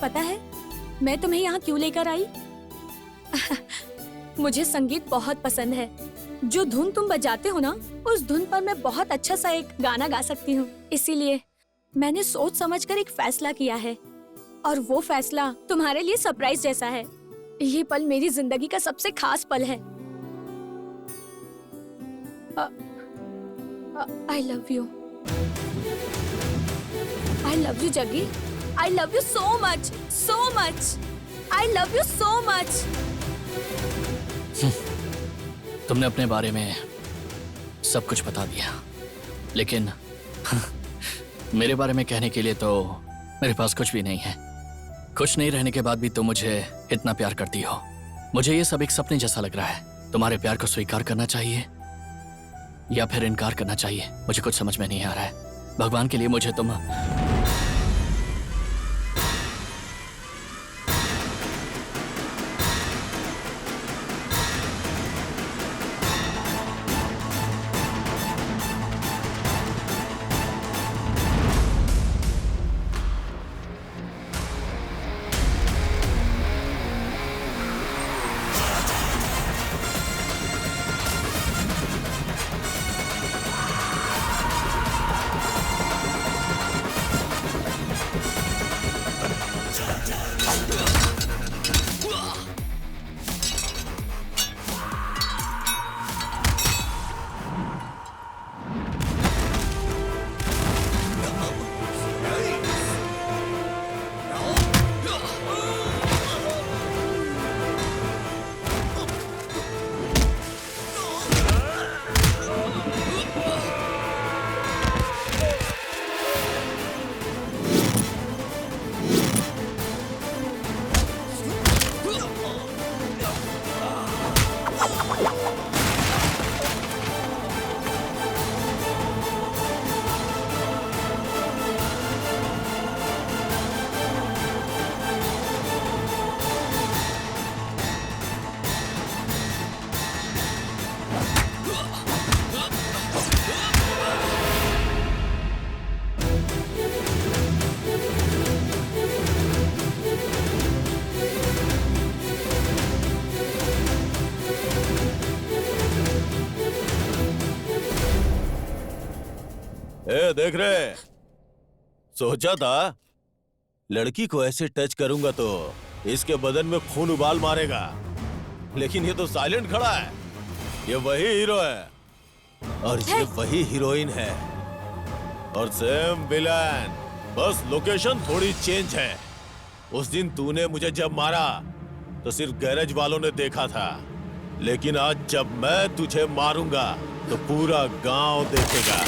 पता है मैं तुम्हें यहाँ क्यों लेकर आई? मुझे संगीत बहुत पसंद है। जो धुन तुम बजाते हो ना, उस धुन पर मैं बहुत अच्छा सा एक गाना गा सकती हूँ। इसीलिए मैंने सोच समझकर एक फैसला किया है, और वो फैसला तुम्हारे लिए सरप्राइज जैसा है। ये पल मेरी जिंदगी का सबसे खास पल है। I love you. I love you, Jaggi. I love you so much, so much. I love you so much. तुमने अपने बारे में सब कुछ बता दिया, लेकिन मेरे बारे में कहने के लिए तो मेरे पास कुछ भी नहीं है। कुछ नहीं रहने के बाद भी तुम मुझे इतना प्यार करती हो। मुझे ये सब एक सपने जैसा लग रहा है। तुम्हारे प्यार को स्वीकार करना चाहिए या फिर इनकार करना चाहिए, मुझे कुछ समझ में नहीं आ रहा है। भगवान के लिए मुझे तुम देख रहे, सोचा था लड़की को ऐसे टच करूंगा तो इसके बदन में खून उबाल मारेगा, लेकिन ये तो साइलेंट खड़ा है। ये वही हीरो है और ये वही हीरोइन है और सेम विलन, बस लोकेशन थोड़ी चेंज है। उस दिन तूने मुझे जब मारा तो सिर्फ गैरेज वालों ने देखा था, लेकिन आज जब मैं तुझे मारूंगा तो पूरा गांव देखेगा।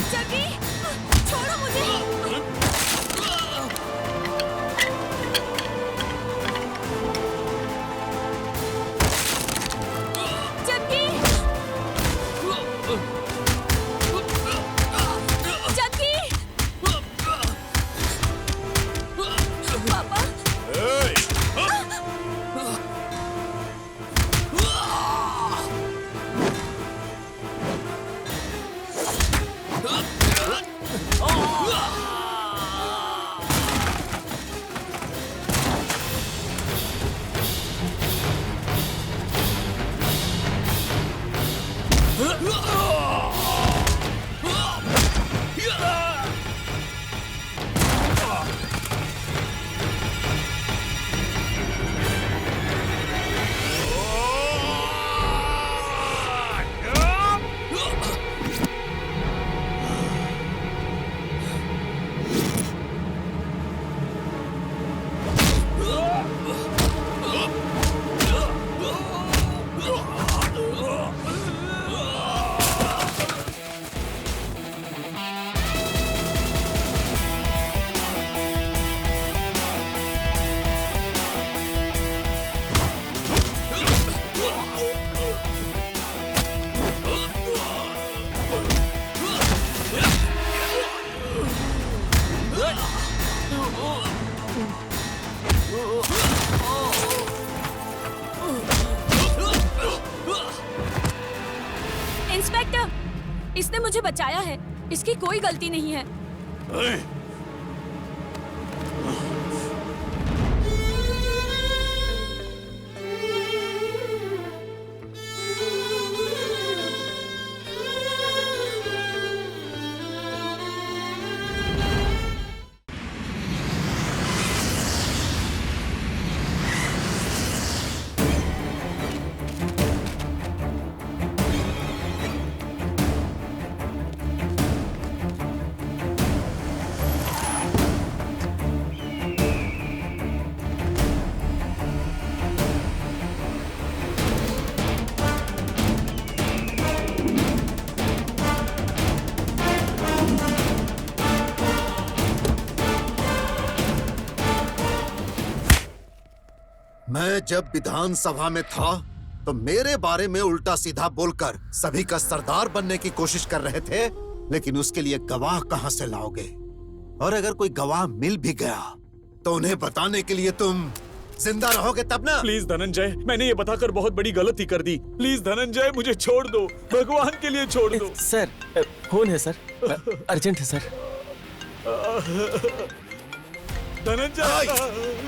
जग्गी, छोड़ो मुझे। जग्गी, जग्गी, पापा। इसने मुझे बचाया है, इसकी कोई गलती नहीं है। मैं जब विधानसभा में था तो मेरे बारे में उल्टा सीधा बोलकर सभी का सरदार बनने की कोशिश कर रहे थे, लेकिन उसके लिए गवाह कहां से लाओगे? और अगर कोई गवाह मिल भी गया तो उन्हें बताने के लिए तुम जिंदा रहोगे तब ना? प्लीज धनंजय, मैंने ये बताकर बहुत बड़ी गलती कर दी। प्लीज धनंजय, मुझे छोड़ दो, भगवान के लिए छोड़ दो। सर, फोन है सर, अर्जेंट है सर। धनंजय,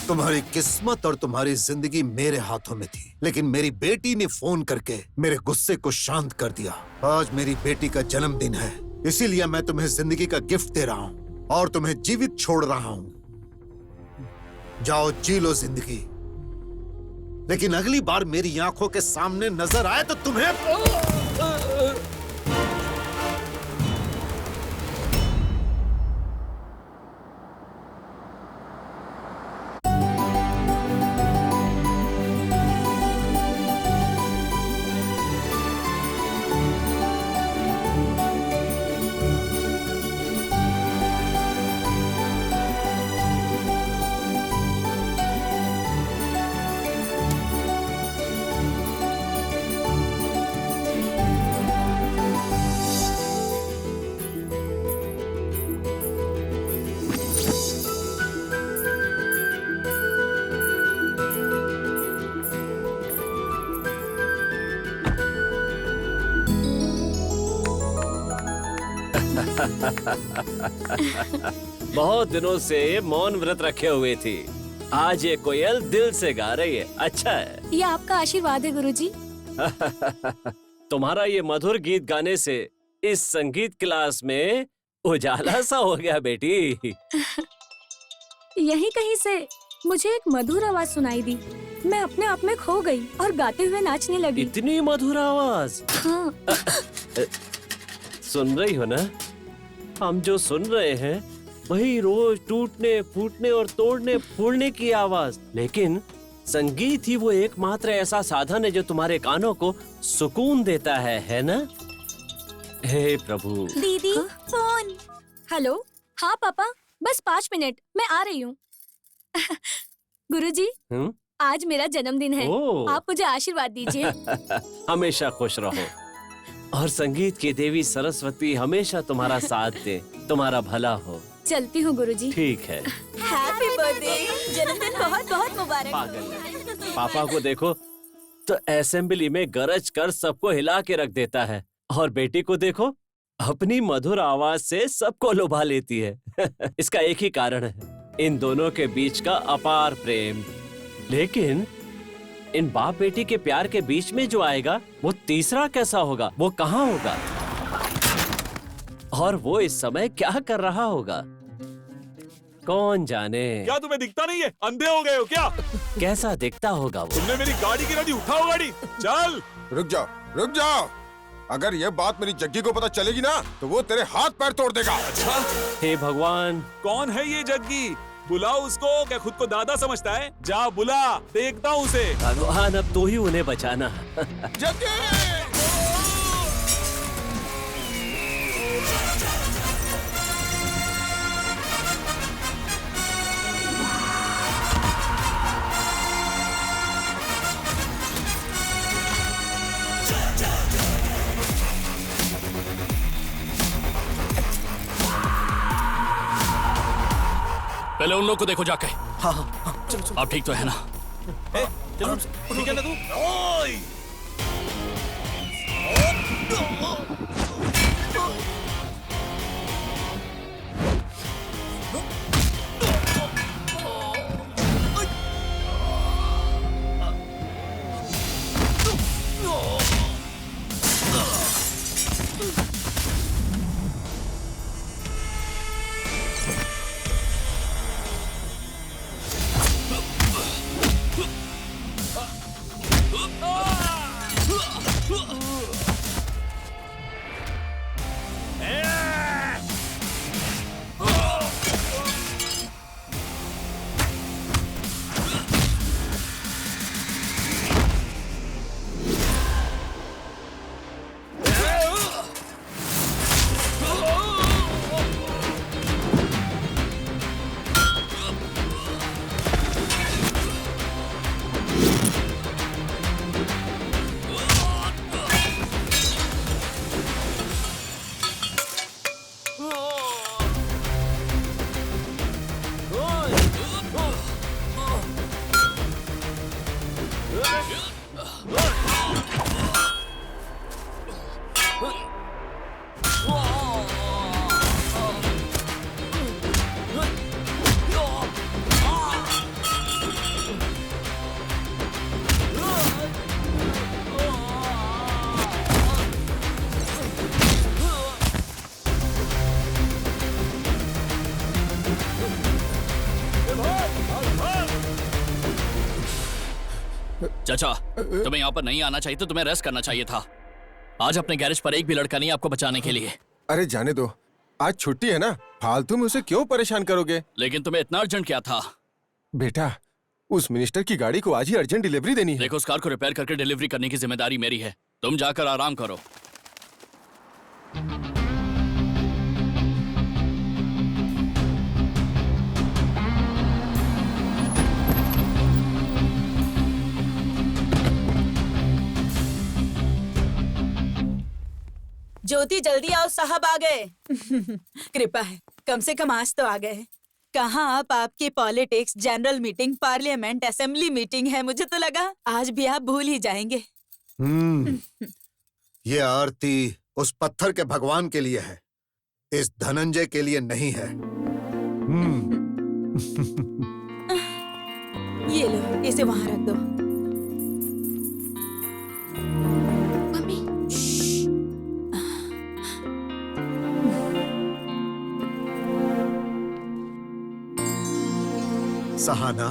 तुम्हारी किस्मत और तुम्हारी जिंदगी मेरे हाथों में थी, लेकिन मेरी बेटी ने फोन करके मेरे गुस्से को शांत कर दिया। आज मेरी बेटी का जन्मदिन है, इसीलिए मैं तुम्हें जिंदगी का गिफ्ट दे रहा हूँ और तुम्हें जीवित छोड़ रहा हूँ। जाओ जी लो जिंदगी, लेकिन अगली बार मेरी आंखों के सामने नजर आए तो तुम्हें बहुत दिनों से मौन व्रत रखे हुए थी, आज ये कोयल दिल से गा रही है। अच्छा है। ये आपका आशीर्वाद है गुरुजी। तुम्हारा ये मधुर गीत गाने से इस संगीत क्लास में उजाला सा हो गया बेटी। यही कहीं से मुझे एक मधुर आवाज सुनाई दी, मैं अपने आप में खो गई और गाते हुए नाचने लगी। इतनी मधुर आवाज। हाँ। सुन रही हो ना? हम जो सुन रहे हैं वही रोज टूटने फूटने और तोड़ने फोड़ने की आवाज, लेकिन संगीत ही वो एकमात्र ऐसा साधन है जो तुम्हारे कानों को सुकून देता है ना? हे प्रभु। दीदी फोन। हेलो। हाँ पापा, बस 5 मिनट, मैं आ रही हूँ। गुरुजी, आज मेरा जन्मदिन है, आप मुझे आशीर्वाद दीजिए। हमेशा खुश रहो और संगीत की देवी सरस्वती हमेशा तुम्हारा साथ दे, तुम्हारा भला हो। चलती हूँ गुरुजी। ठीक है। हैप्पी बर्थडे, जन्मदिन बहुत बहुत मुबारक। पागल है। पापा को देखो तो असेंबली में गरज कर सबको हिला के रख देता है, और बेटी को देखो अपनी मधुर आवाज से सबको लुभा लेती है। इसका एक ही कारण है, इन दोनों के बीच का अपार प्रेम। लेकिन इन बाप बेटी के प्यार के बीच में जो आएगा वो तीसरा कैसा होगा, वो कहाँ होगा, और वो इस समय क्या कर रहा होगा, कौन जाने। क्या तुम्हें दिखता नहीं है? अंधे हो गए हो क्या? कैसा दिखता होगा वो? तुमने मेरी गाड़ी गिरा दी, उठाओ गाड़ी, चल। रुक जाओ, रुक जाओ। अगर ये बात मेरी जग्गी को पता चलेगी ना तो वो तेरे हाथ पैर तोड़ देगा। अच्छा? हे भगवान, कौन है ये जग्गी? बुलाओ उसको, क्या खुद को दादा समझता है? जा बुला, देखता हूँ उसे। भगवान अब तू ही उन्हें बचाना। जग्गी! पहले उन लोग को देखो जाके। हाँ हाँ हाँ, चलो चलो। आप ठीक तो है ना? चलो ठीक है ना तू? चाचा, तुम्हें यहाँ पर नहीं आना चाहिए तो तुम्हें रेस्ट करना चाहिए था। आज अपने गैरेज पर एक भी लड़का नहीं आपको बचाने के लिए। अरे जाने दो, आज छुट्टी है ना, फालतू में उसे क्यों परेशान करोगे? लेकिन तुम्हें इतना अर्जेंट क्या था? बेटा, उस मिनिस्टर की गाड़ी को आज ही अर्जेंट डिलीवरी देनी है। देखो, उस कार को रिपेयर करके डिलीवरी करने की जिम्मेदारी मेरी है। तुम जाकर आराम करो। ज्योति जल्दी आओ, साहब आ गए। कृपा है, कम से कम आज तो आ गए। कहाँ आप? आपकी politics, general meeting, parliament, assembly meeting है। मुझे तो लगा आज भी आप भूल ही जाएंगे। ये आरती उस पत्थर के भगवान के लिए है, इस धनंजय के लिए नहीं है। ये लो, इसे वहां रख दो। मम्मी, सहाना,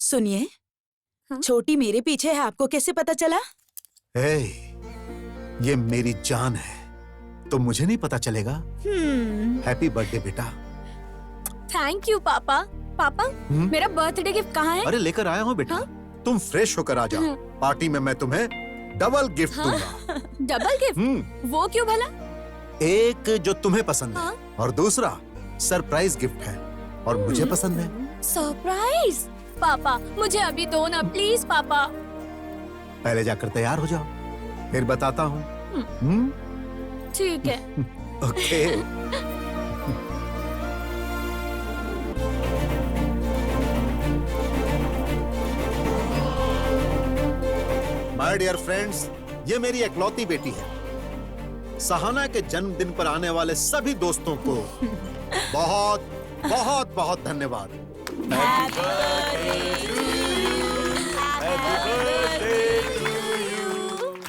सुनिए, हाँ? छोटी मेरे पीछे है, आपको कैसे पता चला? ए, ये मेरी जान है, तो मुझे नहीं पता चलेगा? हैप्पी बर्थडे बेटा। थैंक यू पापा। पापा, मेरा बर्थडे गिफ्ट कहाँ है? अरे लेकर आया हूँ बेटा। तुम फ्रेश होकर आ जाओ, पार्टी में मैं तुम्हें डबल गिफ्ट दूंगा। Double gift? वो क्यों भला? एक जो तुम्हें पसंद है हाँ? और दूसरा सरप्राइज गिफ्ट है और मुझे पसंद है। सरप्राइज? पापा, मुझे अभी दो ना प्लीज पापा। पहले जाकर तैयार हो जाओ, फिर बताता हूँ। ठीक है। ओके। माय डियर फ्रेंड्स, ये मेरी इकलौती बेटी है। सहाना के जन्मदिन पर आने वाले सभी दोस्तों को बहुत बहुत बहुत धन्यवाद।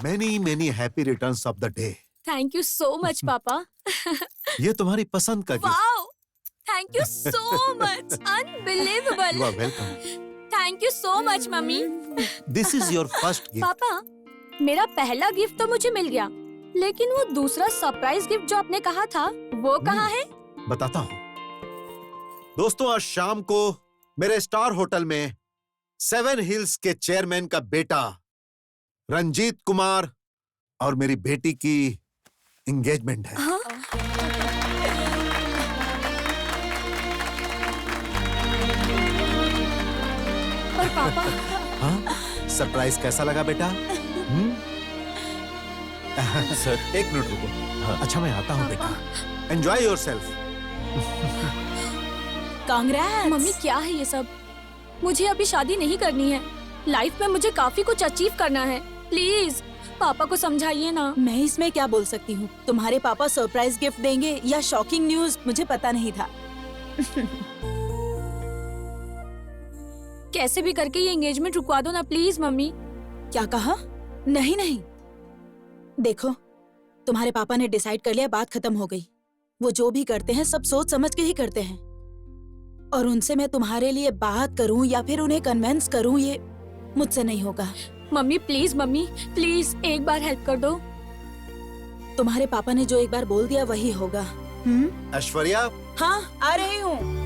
Many many happy returns of the day. Thank you so much papa. ये तुम्हारी पसंद का gift. Wow, thank you so much, unbelievable. You are welcome. Thank you so much mummy. This is your first gift. Papa, मेरा पहला gift तो मुझे मिल गया, लेकिन वो दूसरा सरप्राइज गिफ्ट जो आपने कहा था वो कहाँ है? बताता हूँ। दोस्तों, आज शाम को मेरे स्टार होटल में 7 हिल्स के चेयरमैन का बेटा रंजीत कुमार और मेरी बेटी की एंगेजमेंट है। हाँ? पापा हाँ, सरप्राइज कैसा लगा बेटा? सर एक मिनट रुको। अच्छा मैं आता हूँ बेटा। Enjoy yourself. कांग्रेस। मम्मी क्या है ये सब? मुझे अभी शादी नहीं करनी है। लाइफ में मुझे काफी कुछ अचीव करना है। प्लीज पापा को समझाइए ना। मैं इसमें क्या बोल सकती हूँ? तुम्हारे पापा सरप्राइज गिफ्ट देंगे या शॉकिंग न्यूज, मुझे पता नहीं था। कैसे भी करके ये एंगेजमेंट रुकवा दो ना प्लीज मम्मी। क्या कहा? नहीं नहीं, देखो तुम्हारे पापा ने डिसाइड कर लिया, बात खत्म हो गई। वो जो भी करते हैं सब सोच समझ के ही करते हैं, और उनसे मैं तुम्हारे लिए बात करूं या फिर उन्हें कन्विंस करूं, ये मुझसे नहीं होगा। मम्मी प्लीज एक बार हेल्प कर दो। तुम्हारे पापा ने जो एक बार बोल दिया वही होगा। ऐश्वर्या, हाँ आ रही हूँ।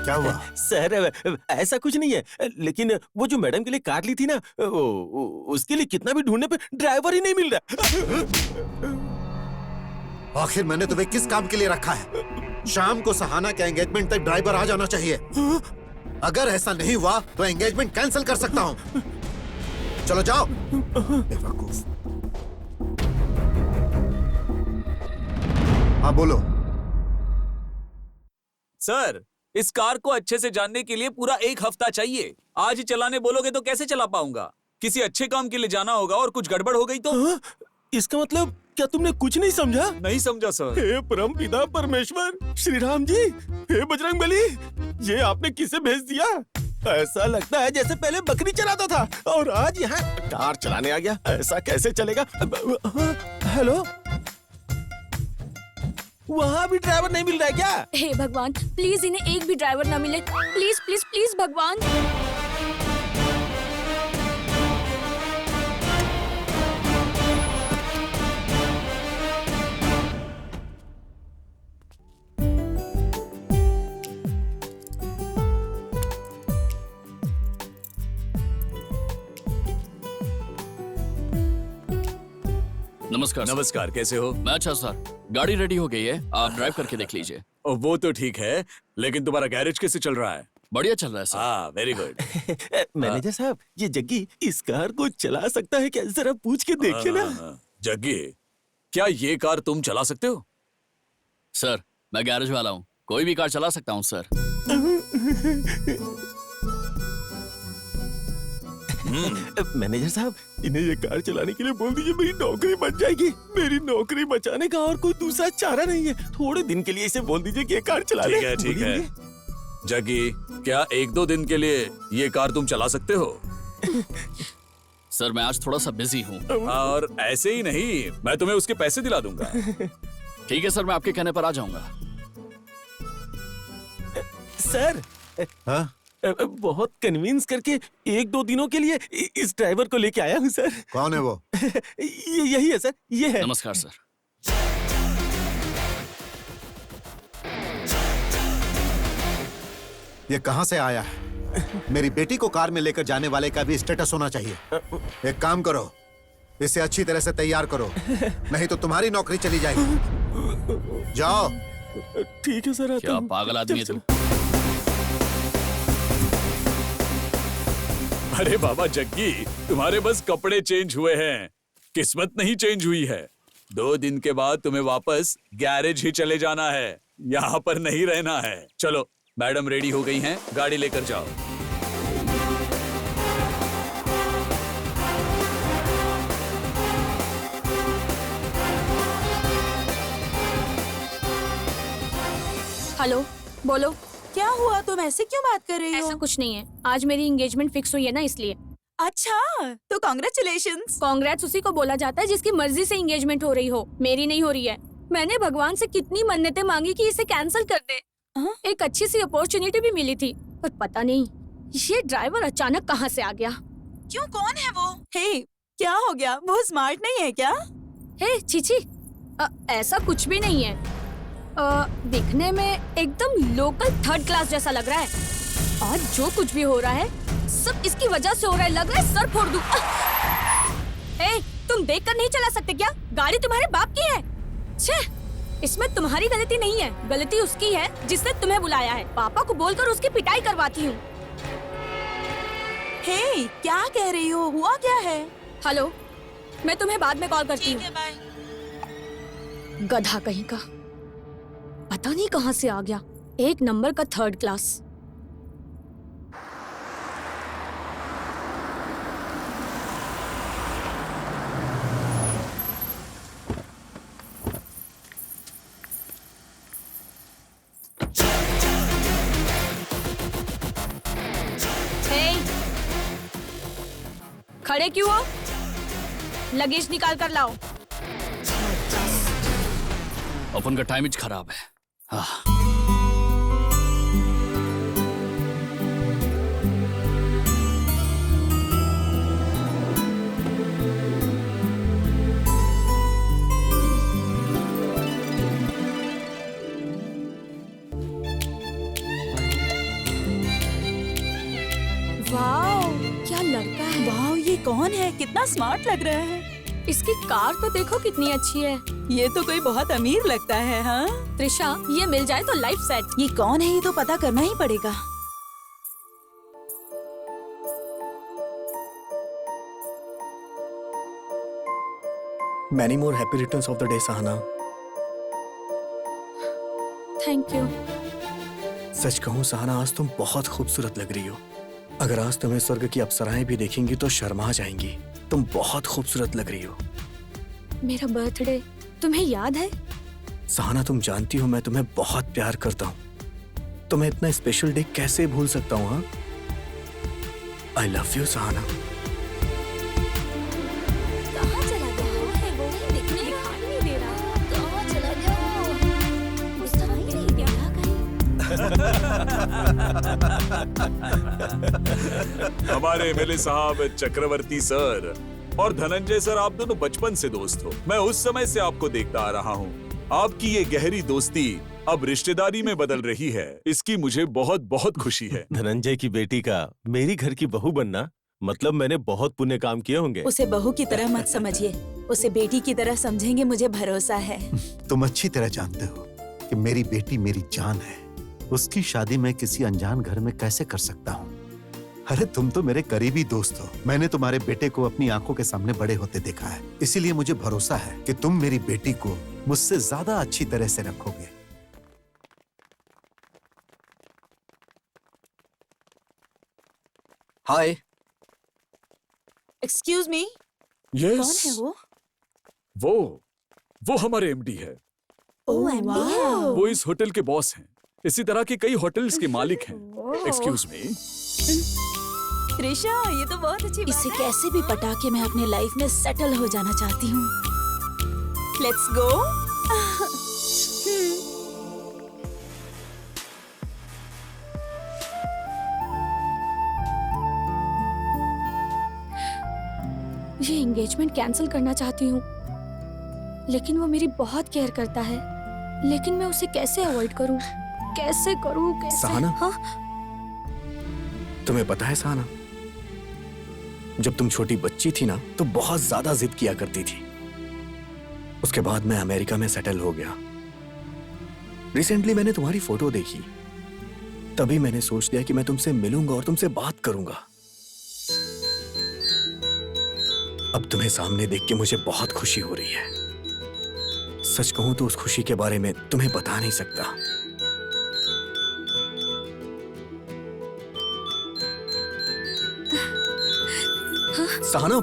क्या हुआ? सर ऐसा कुछ नहीं है, लेकिन वो जो मैडम के लिए कार ली थी ना, उसके लिए कितना भी ढूंढने पे ड्राइवर ही नहीं मिल रहा। आखिर मैंने तुम्हें किस काम के लिए रखा है? शाम को सहाना के एंगेजमेंट तक ड्राइवर आ जाना चाहिए। अगर ऐसा नहीं हुआ तो एंगेजमेंट कैंसिल कर सकता हूँ। चलो जाओ। बेवकूफ। हाँ बोलो। सर, इस कार को अच्छे से जानने के लिए पूरा 1 हफ्ता चाहिए। आज ही चलाने बोलोगे तो कैसे चला पाऊंगा? किसी अच्छे काम के लिए जाना होगा और कुछ गड़बड़ हो गई तो? इसका मतलब क्या तुमने कुछ नहीं समझा? नहीं समझा सर। हे परम पिता परमेश्वर, श्री राम जी, हे बजरंगबली, ये आपने किसे भेज दिया? ऐसा लगता है जैसे पहले बकरी चलाता था और आज यहाँ कार चलाने आ गया। ऐसा कैसे चलेगा? हेलो, वहाँ भी ड्राइवर नहीं मिल रहा है क्या? हे भगवान, प्लीज इन्हें एक भी ड्राइवर ना मिले। प्लीज प्लीज प्लीज भगवान। नमस्कार सर। नमस्कार, कैसे हो? मैं अच्छा सर, गाड़ी रेडी हो गई है, आप ड्राइव करके देख लीजिए। वो तो ठीक है, लेकिन तुम्हारा गैरेज कैसे चल रहा है? बढ़िया चल रहा है सर। हाँ, वेरी गुड। मैनेजर साहब, ये जग्गी इस कार को चला सकता है क्या? जरा पूछ के देखिए ना। जग्गी, क्या ये कार तुम चला सकते हो? सर, मैं गैरेज वाला हूँ, कोई भी कार चला सकता हूँ सर। मैनेजर साहब, इन्हें ये कार चलाने के लिए बोल दीजिए, मेरी नौकरी बच जाएगी। मेरी नौकरी बचाने का और कोई दूसरा चारा नहीं है। थोड़े दिन के लिए इसे बोल दीजिए कि ये कार चला ले। ठीक है, ठीक है। जग्गी, क्या 1-2 दिन के लिए ये कार तुम चला सकते हो? सर, मैं आज थोड़ा सा बिजी हूँ। और ऐसे ही नहीं, मैं तुम्हें उसके पैसे दिला दूंगा। ठीक है सर, मैं आपके कहने पर आ जाऊंगा। सर, हाँ? बहुत कन्विंस करके 1-2 दिनों के लिए इस ड्राइवर को लेके आया हूँ सर। कौन है वो? यही है सर, ये है। नमस्कार सर। ये कहाँ से आया है? मेरी बेटी को कार में लेकर जाने वाले का भी स्टेटस होना चाहिए। एक काम करो, इसे अच्छी तरह से तैयार करो, नहीं तो तुम्हारी नौकरी चली जाएगी। जाओ। ठीक है सर। क्या पागल आदमी है तू? अरे बाबा जग्गी, तुम्हारे बस कपड़े चेंज हुए हैं, किस्मत नहीं चेंज हुई है। 2 दिन के बाद तुम्हें वापस गैरेज ही चले जाना है, यहाँ पर नहीं रहना है। चलो, मैडम रेडी हो गई हैं, गाड़ी लेकर जाओ। हेलो, बोलो। क्या हुआ? तुम ऐसे क्यों बात कर रही हो? ऐसा कुछ नहीं है, आज मेरी एंगेजमेंट फिक्स हुई है ना, इसलिए। अच्छा, तो कॉन्ग्रेचुलेशंस। कांग्रेट्स उसी को बोला जाता है जिसकी मर्जी से एंगेजमेंट हो रही हो। मेरी नहीं हो रही है। मैंने भगवान से कितनी मन्नतें मांगी कि इसे कैंसिल कर दे। एक अच्छी सी अपॉर्चुनिटी भी मिली थी, पर पता नहीं ये ड्राइवर अचानक कहाँ से आ गया। क्यों, कौन है वो? हे, क्या हो गया? वो स्मार्ट नहीं है क्या? हे चीची, ऐसा कुछ भी नहीं है। दिखने में एकदम लोकल थर्ड क्लास जैसा लग रहा है और जो कुछ भी हो रहा है सब इसकी वजह से हो रहा है। लग रहा है सर फोड़ दूं। ए, तुम देखकर नहीं चला सकते क्या? गाड़ी तुम्हारे बाप की है। छे, इसमें तुम्हारी गलती नहीं है, गलती उसकी है जिसने तुम्हें बुलाया है। पापा को बोलकर उसकी पिटाई करवाती हूँ। हे, क्या कह रही हो? हुआ क्या है? हेलो, मैं तुम्हें बाद में कॉल करती हूँ। बाय। गधा कहीं का, पता नहीं कहाँ से आ गया। एक नंबर का थर्ड क्लास। खड़े क्यों हो? लगेज निकाल कर लाओ। अपन का टाइम खराब है। हाँ। वाओ, क्या लड़का है। वाह, ये कौन है? कितना स्मार्ट लग रहा है। इसकी कार तो देखो कितनी अच्छी है। ये तो कोई बहुत अमीर लगता है। हाँ, त्रिशा, ये मिल जाए तो लाइफ सेट। ये कौन है? ये तो पता करना ही पड़ेगा। Many more happy returns of the day, Sahana. Thank you. सच कहूँ सहाना, आज तुम बहुत खूबसूरत लग रही हो। अगर आज तुम्हें स्वर्ग की अप्सराएं भी देखेंगी तो शर्मा जाएंगी। तुम बहुत खूबसूरत लग रही हो। मेरा बर्थडे तुम्हें याद है? सहाना, तुम जानती हो मैं तुम्हें बहुत प्यार करता हूँ। तुम्हें इतना स्पेशल डे कैसे भूल सकता हूँ? हाँ, आई लव यू सहाना। कहाँ चला गया है वो? दिखाई नहीं दे रहा। कहाँ चला गया? दिखाई नहीं दे रहा कहीं। हमारे एमएलए साहब, चक्रवर्ती सर और धनंजय सर, आप दोनों बचपन से दोस्त हो। मैं उस समय से आपको देखता आ रहा हूँ। आपकी ये गहरी दोस्ती अब रिश्तेदारी में बदल रही है। इसकी मुझे बहुत बहुत खुशी है। धनंजय की बेटी का मेरी घर की बहू बनना मतलब मैंने बहुत पुण्य काम किए होंगे। उसे बहू की तरह मत समझिए, उसे बेटी की तरह समझेंगे, मुझे भरोसा है। तुम अच्छी तरह जानते हो कि मेरी बेटी मेरी जान है। उसकी शादी मैं किसी अनजान घर में कैसे कर सकता हूँ? अरे तुम तो मेरे करीबी दोस्त हो। मैंने तुम्हारे बेटे को अपनी आंखों के सामने बड़े होते देखा है, इसीलिए मुझे भरोसा है कि तुम मेरी बेटी को मुझसे ज्यादा अच्छी तरह से रखोगे। हाय। एक्सक्यूज मी, कौन है वो? वो हमारे एमडी है। ओह, वाह। वो इस होटल के बॉस हैं। इसी तरह के कई होटल्स के मालिक हैं। Excuse me. त्रिशा, ये तो बहुत अच्छी बात है। इसे कैसे भी पटा के मैं अपने लाइफ में सेटल हो जाना चाहती हूँ। Let's go. ये एंगेजमेंट कैंसिल करना चाहती हूँ, लेकिन वो मेरी बहुत केयर करता है। लेकिन मैं उसे कैसे अवॉइड करूँ? कैसे करूँ? कैसे? सहाना? हाँ? तुम्हें पता है सहाना, जब तुम छोटी बच्ची थी ना तो बहुत ज्यादा जिद किया करती थी। उसके बाद मैं अमेरिका में सेटल हो गया। रिसेंटली मैंने तुम्हारी फोटो देखी, तभी मैंने सोच लिया कि मैं तुमसे मिलूंगा और तुमसे बात करूंगा। अब तुम्हें सामने देख के मुझे बहुत खुशी हो रही है। सच कहूं तो उस खुशी के बारे में तुम्हें बता नहीं सकता। सहाना,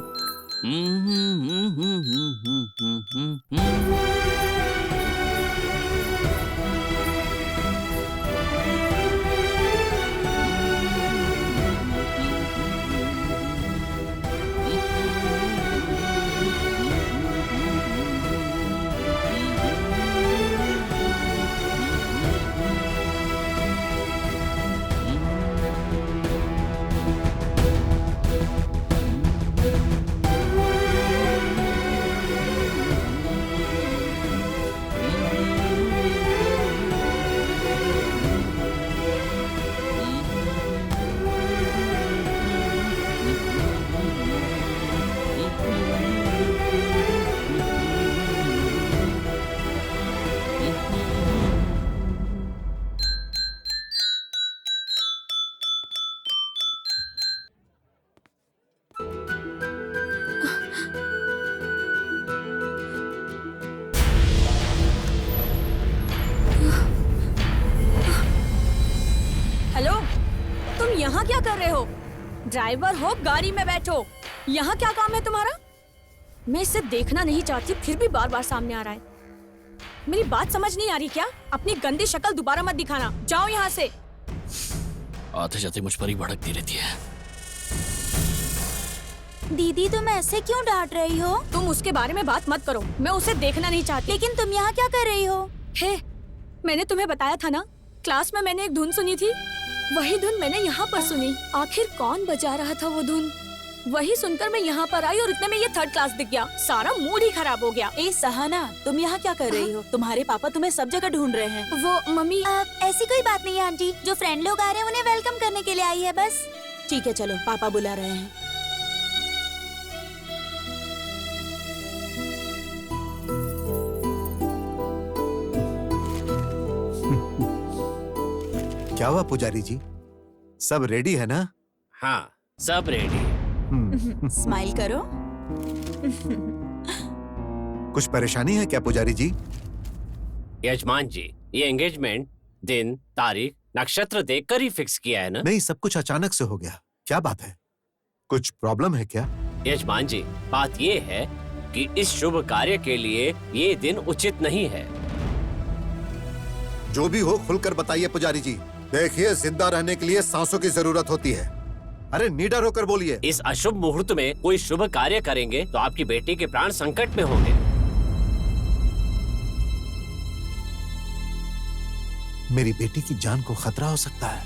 कर रहे हो? ड्राइवर हो, गाड़ी में बैठो। यहाँ क्या काम है तुम्हारा? मैं इसे देखना नहीं चाहती, फिर भी बार बार सामने आ रहा है। मेरी बात समझ नहीं आ रही क्या? अपनी गंदी शक्ल दोबारा मत दिखाना, जाओ यहाँ से। आते जाते मुझ पर ही भड़कती रहती है। दीदी तुम ऐसे क्यों डांट रही हो? तुम उसके बारे में बात मत करो, मैं उसे देखना नहीं चाहती। लेकिन तुम यहाँ क्या कर रही हो? हे, मैंने तुम्हें बताया था ना, क्लास में मैंने एक धुन सुनी थी, वही धुन मैंने यहाँ पर सुनी। आखिर कौन बजा रहा था वो धुन? वही सुनकर मैं यहाँ पर आई और इतने में ये थर्ड क्लास दिख गया। सारा मूड ही खराब हो गया। ए सहाना, तुम यहाँ क्या कर रही हो? तुम्हारे पापा तुम्हें सब जगह ढूंढ रहे हैं। वो मम्मी, ऐसी कोई बात नहीं है आंटी, जो फ्रेंड लोग आ रहे हैं उन्हें वेलकम करने के लिए आई है बस। ठीक है चलो, पापा बुला रहे हैं। क्या हुआ पुजारी जी, सब रेडी है ना? हाँ, सब रेडी। स्माइल करो। कुछ परेशानी है क्या पुजारी जी? यजमान जी, ये एंगेजमेंट दिन, तारीख, नक्षत्र देखकर ही फिक्स किया है ना? नहीं, सब कुछ अचानक से हो गया। क्या बात है, कुछ प्रॉब्लम है क्या? यजमान जी, बात ये है कि इस शुभ कार्य के लिए ये दिन उचित नहीं है। जो भी हो खुलकर बताइए पुजारी जी। देखिए, जिंदा रहने के लिए सांसों की जरूरत होती है। अरे निडर होकर बोलिए। इस अशुभ मुहूर्त में कोई शुभ कार्य करेंगे तो आपकी बेटी के प्राण संकट में होंगे। मेरी बेटी की जान को खतरा हो सकता है।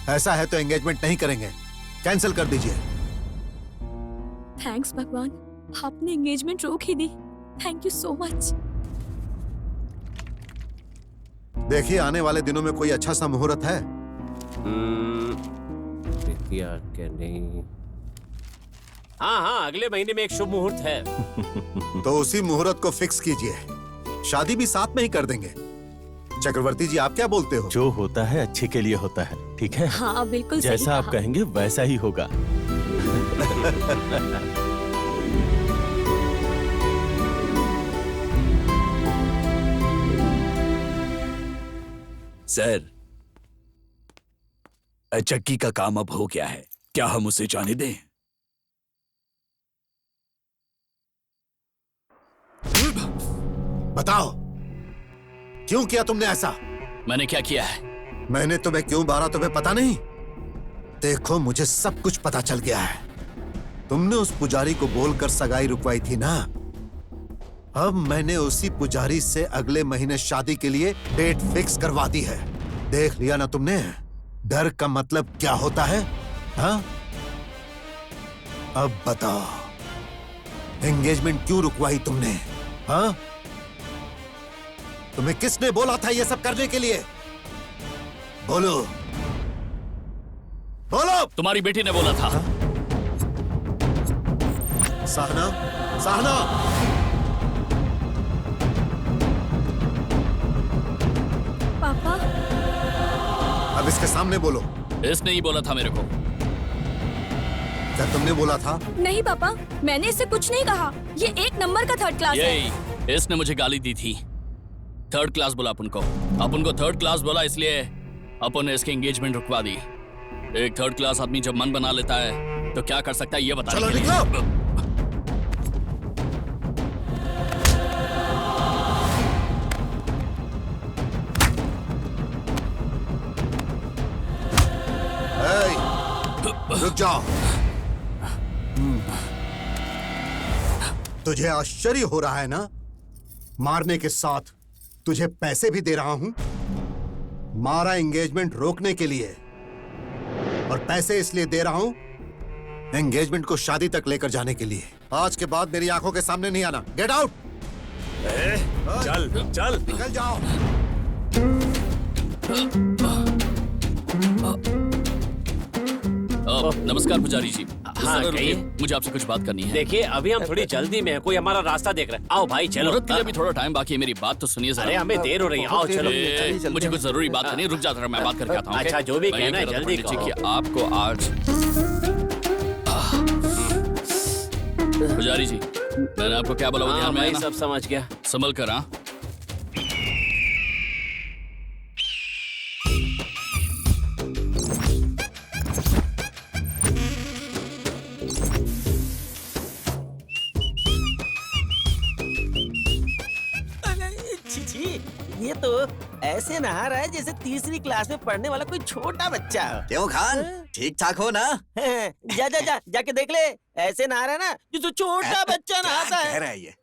ऐसा है तो एंगेजमेंट नहीं करेंगे, कैंसिल कर दीजिए। थैंक्स भगवान, आपने एंगेजमेंट रोक ही दी। Thank you so much. देखिए, आने वाले दिनों में कोई अच्छा सा मुहूर्त है? क्या नहीं। हाँ, अगले महीने में एक शुभ मुहूर्त है। तो उसी मुहूर्त को फिक्स कीजिए, शादी भी साथ में ही कर देंगे। चक्रवर्ती जी, आप क्या बोलते हो? जो होता है अच्छे के लिए होता है, ठीक है? हाँ बिल्कुल सही जैसा आप कहा। कहेंगे वैसा ही होगा। सर, चक्की का काम अब हो गया है, क्या हम उसे जाने दें? बताओ, क्यों किया तुमने ऐसा? मैंने क्या किया है? मैंने तुम्हें क्यों मारा तुम्हें पता नहीं? देखो, मुझे सब कुछ पता चल गया है। तुमने उस पुजारी को बोलकर सगाई रुकवाई थी ना? अब मैंने उसी पुजारी से अगले महीने शादी के लिए डेट फिक्स करवा दी है। देख लिया ना तुमने? डर का मतलब क्या होता है? हाँ? अब बताओ, एंगेजमेंट क्यों रुकवाई तुमने? हाँ? तुम्हें किसने बोला था ये सब करने के लिए? बोलो, बोलो। तुम्हारी बेटी ने बोला था। सहना, सहना, पापा, अब इसके सामने बोलो। इसने ही बोला था मेरे को। क्या तुमने बोला था? नहीं पापा, मैंने इससे कुछ नहीं कहा। ये एक नंबर का थर्ड क्लास है। यही, इसने मुझे गाली दी थी। थर्ड क्लास बोला अपन को थर्ड क्लास बोला, इसलिए अपन ने इसकी एंगेजमेंट रुकवा दी। एक थर्ड क्लास आदमी जब मन बना लेता है तो क्या कर सकता है ये बता। चलो निकलो। रुक जाओ। तुझे आश्चर्य हो रहा है ना? मारने के साथ तुझे पैसे भी दे रहा हूं। मारा एंगेजमेंट रोकने के लिए, और पैसे इसलिए दे रहा हूं एंगेजमेंट को शादी तक लेकर जाने के लिए। आज के बाद मेरी आंखों के सामने नहीं आना। Get out. चल चल, निकल जाओ। नमस्कार पुजारी जी। हाँ, जरा कहिए। रुकिए, मुझे आपसे कुछ बात करनी है। देखिए, अभी हम थोड़ी जल्दी में हैं, कोई हमारा रास्ता देख रहा है। आओ भाई चलो। मुहूर्त के लिए भी थोड़ा टाइम बाकी है, मेरी बात तो सुनिए अरे जरा। हमें देर हो रही है, आओ चलो। मुझे कुछ जरूरी बात करनी है, रुक जाता, मैं बात करके आता हूँ। अच्छा, जो भी मैं ये कहना है कह रहा था जल्दी पंडित जी कहो। कि आपको आज पुजारी जी, मैंने आपको क्या बोला वो हाँ, ध्यान में मैं आया ना? सब समझ गया। संभल कर। हाँ, ये तो ऐसे नहा रहा है जैसे तीसरी क्लास में पढ़ने वाला कोई छोटा बच्चा। क्यों खान, ठीक ठाक हो ना? जा जा जा जाके देख ले, ऐसे नहा रहा है ना जैसे छोटा बच्चा नहाता कह है। रहा है ये?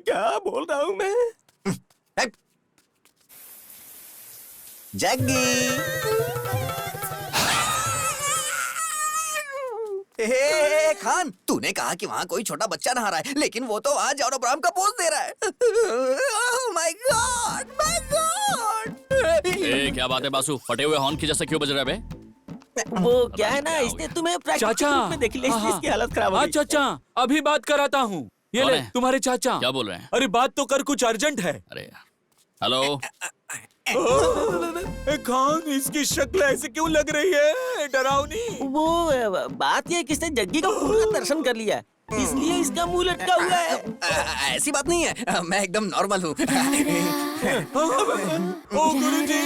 क्या बोल रहा हूँ मैं? जग्गी, हे खान, तूने कहा कि वहाँ कोई छोटा बच्चा नहा रहा है, लेकिन वो तो वहाँ जॉन अब्राहम का पोज दे रहा है। Oh my god, my god! ए, क्या बात है बासु, फटे हुए हॉर्न की जैसे क्यों बज रहा है बे? वो क्या है ना, इसने तुम्हें प्रैक्टिकल चाचा। रूप में देख लिया, इसलिए इसकी हालत खराब हो हाँ गई। चाचा, अभी बात कराता हूँ। ये कौन ले है? तुम्हारे चाचा। क्या बोल रहे हैं? अरे बात तो कर, कुछ अर्जेंट है। अरे हेलो, ए, खान, इसकी शक्ल ऐसे क्यों लग रही है, डरावनी? वो बात ये है कि इसने जग्गी का पूरा दर्शन कर लिया, इसलिए इसका मुंह लटका हुआ है। ऐसी बात नहीं है, मैं एकदम नॉर्मल हूँ। ओ गुरुजी,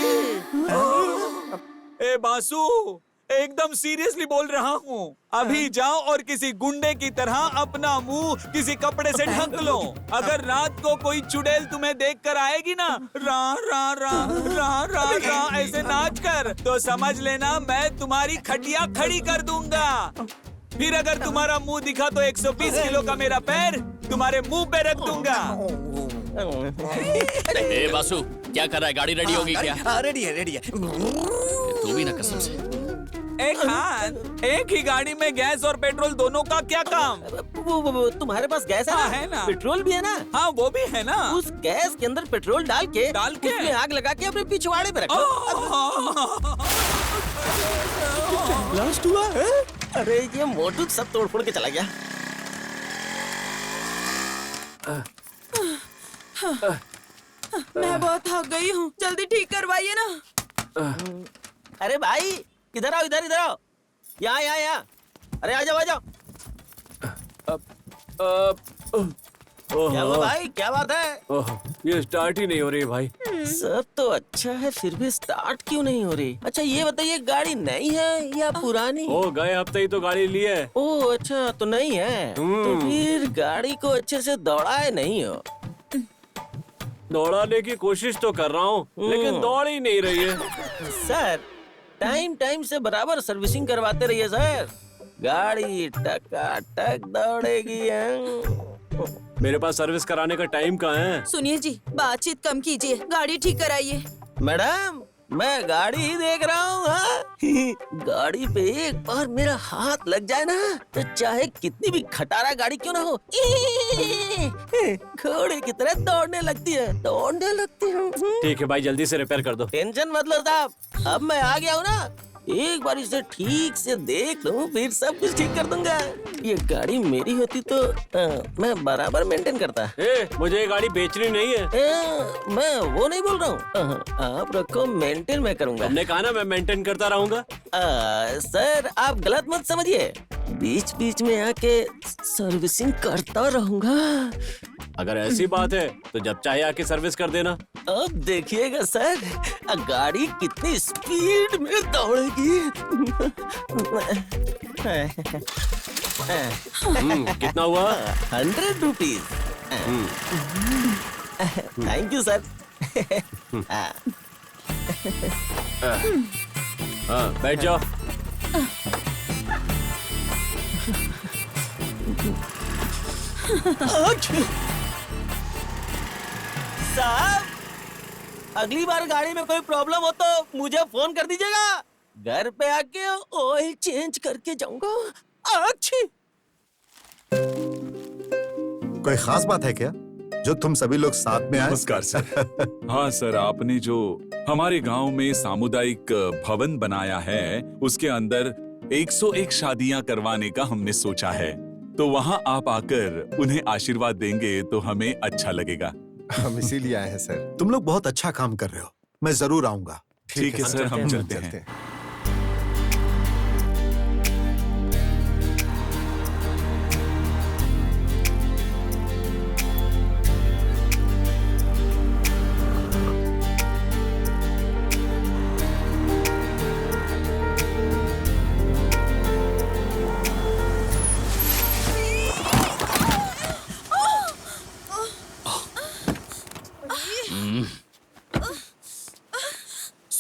ए बासु, एकदम सीरियसली बोल रहा हूँ। अभी जाओ और किसी गुंडे की तरह अपना मुंह किसी कपड़े से ढक लो। अगर रात को कोई चुड़ैल तुम्हें देख कर आएगी ना, रा रा रा रा रा रा ऐसे नाच कर, तो समझ लेना मैं तुम्हारी खटिया खड़ी कर दूंगा। फिर अगर तुम्हारा मुंह दिखा तो 120 किलो का मेरा पैर तुम्हारे मुंह पे रख दूंगा। ए बासु, क्या कर रहा है? गाड़ी रेडी होगी क्या? रेडी है, रेडी है। तू भी ना कसम से। एक खान, एक ही गाड़ी में गैस और पेट्रोल दोनों का क्या काम? वो तुम्हारे पास गैस है ना? हाँ, है ना। पेट्रोल भी है ना? हाँ वो भी है ना। उस गैस के अंदर पेट्रोल डाल के उसमें आग लगा के अपने पिछवाड़े पे रखो। ब्लास्ट हुआ है? अरे ये मोटू सब तोड़ फोड़ के चला गया। मैं बहुत थक गई हूँ, जल्दी ठीक करवाइए ना। अरे भाई इधर आओ, इधर आओ, यहाँ। अरे आ जाओ। क्या हुआ भाई, क्या बात है? ये स्टार्ट ही नहीं हो रही भाई। सब तो अच्छा है, फिर भी स्टार्ट क्यों नहीं हो रही? अच्छा ये बताइए, गाड़ी नई है या पुरानी? ओ गए हफ्ते ही तो गाड़ी ली है। ओह अच्छा, तो नई है। तो फिर गाड़ी को अच्छे से दौड़ाए नहीं हो? दौड़ाने की कोशिश तो कर रहा हूँ, लेकिन दौड़ ही नहीं रही है। सर टाइम से बराबर सर्विसिंग करवाते रहिए सर, गाड़ी टकाटक दौड़ेगी। मेरे पास सर्विस कराने का टाइम कहाँ है? सुनिए जी, बातचीत कम कीजिए, गाड़ी ठीक कराइए। मैडम मैं गाड़ी ही देख रहा हूँ। हाँ? गाड़ी पे एक बार मेरा हाथ लग जाए ना, तो चाहे कितनी भी खटारा गाड़ी क्यों ना हो, घोड़े की तरह दौड़ने लगती है। ठीक है भाई, जल्दी से रिपेयर कर दो। टेंशन मत लो साहब, अब मैं आ गया हूँ ना, एक बार इसे ठीक से देख लूं, फिर सब कुछ ठीक कर दूंगा। ये गाड़ी मेरी होती तो मैं बराबर मेंटेन करता। मुझे ये गाड़ी बेचनी नहीं है। मैं वो नहीं बोल रहा हूँ, आप रखो, मेंटेन मैं करूंगा। हमने कहा ना मैं मेंटेन करता रहूंगा। सर आप गलत मत समझिए, बीच बीच में आके सर्विसिंग करता रहूंगा। अगर ऐसी बात है तो जब चाहे आके सर्विस कर देना। अब देखिएगा सर, गाड़ी कितनी स्पीड में दौड़ेगी। कितना हुआ? 100 रुपीज। Thank you sir. हाँ बैठ जाओ। साहब अगली बार गाड़ी में कोई प्रॉब्लम हो तो मुझे फोन कर दीजिएगा, घर पे आके ऑयल चेंज करके जाऊंगा। अच्छी कोई खास बात है क्या जो तुम सभी लोग साथ में आए? नमस्कार सर। हाँ सर, आपने जो हमारे गांव में सामुदायिक भवन बनाया है, उसके अंदर 101 शादियां करवाने का हमने सोचा है, तो वहाँ आप आकर उन्हें आशीर्वाद देंगे तो हमें अच्छा लगेगा। हम इसीलिए आए हैं सर। तुम लोग बहुत अच्छा काम कर रहे हो, मैं जरूर आऊंगा। ठीक है सर, हम चलते हैं।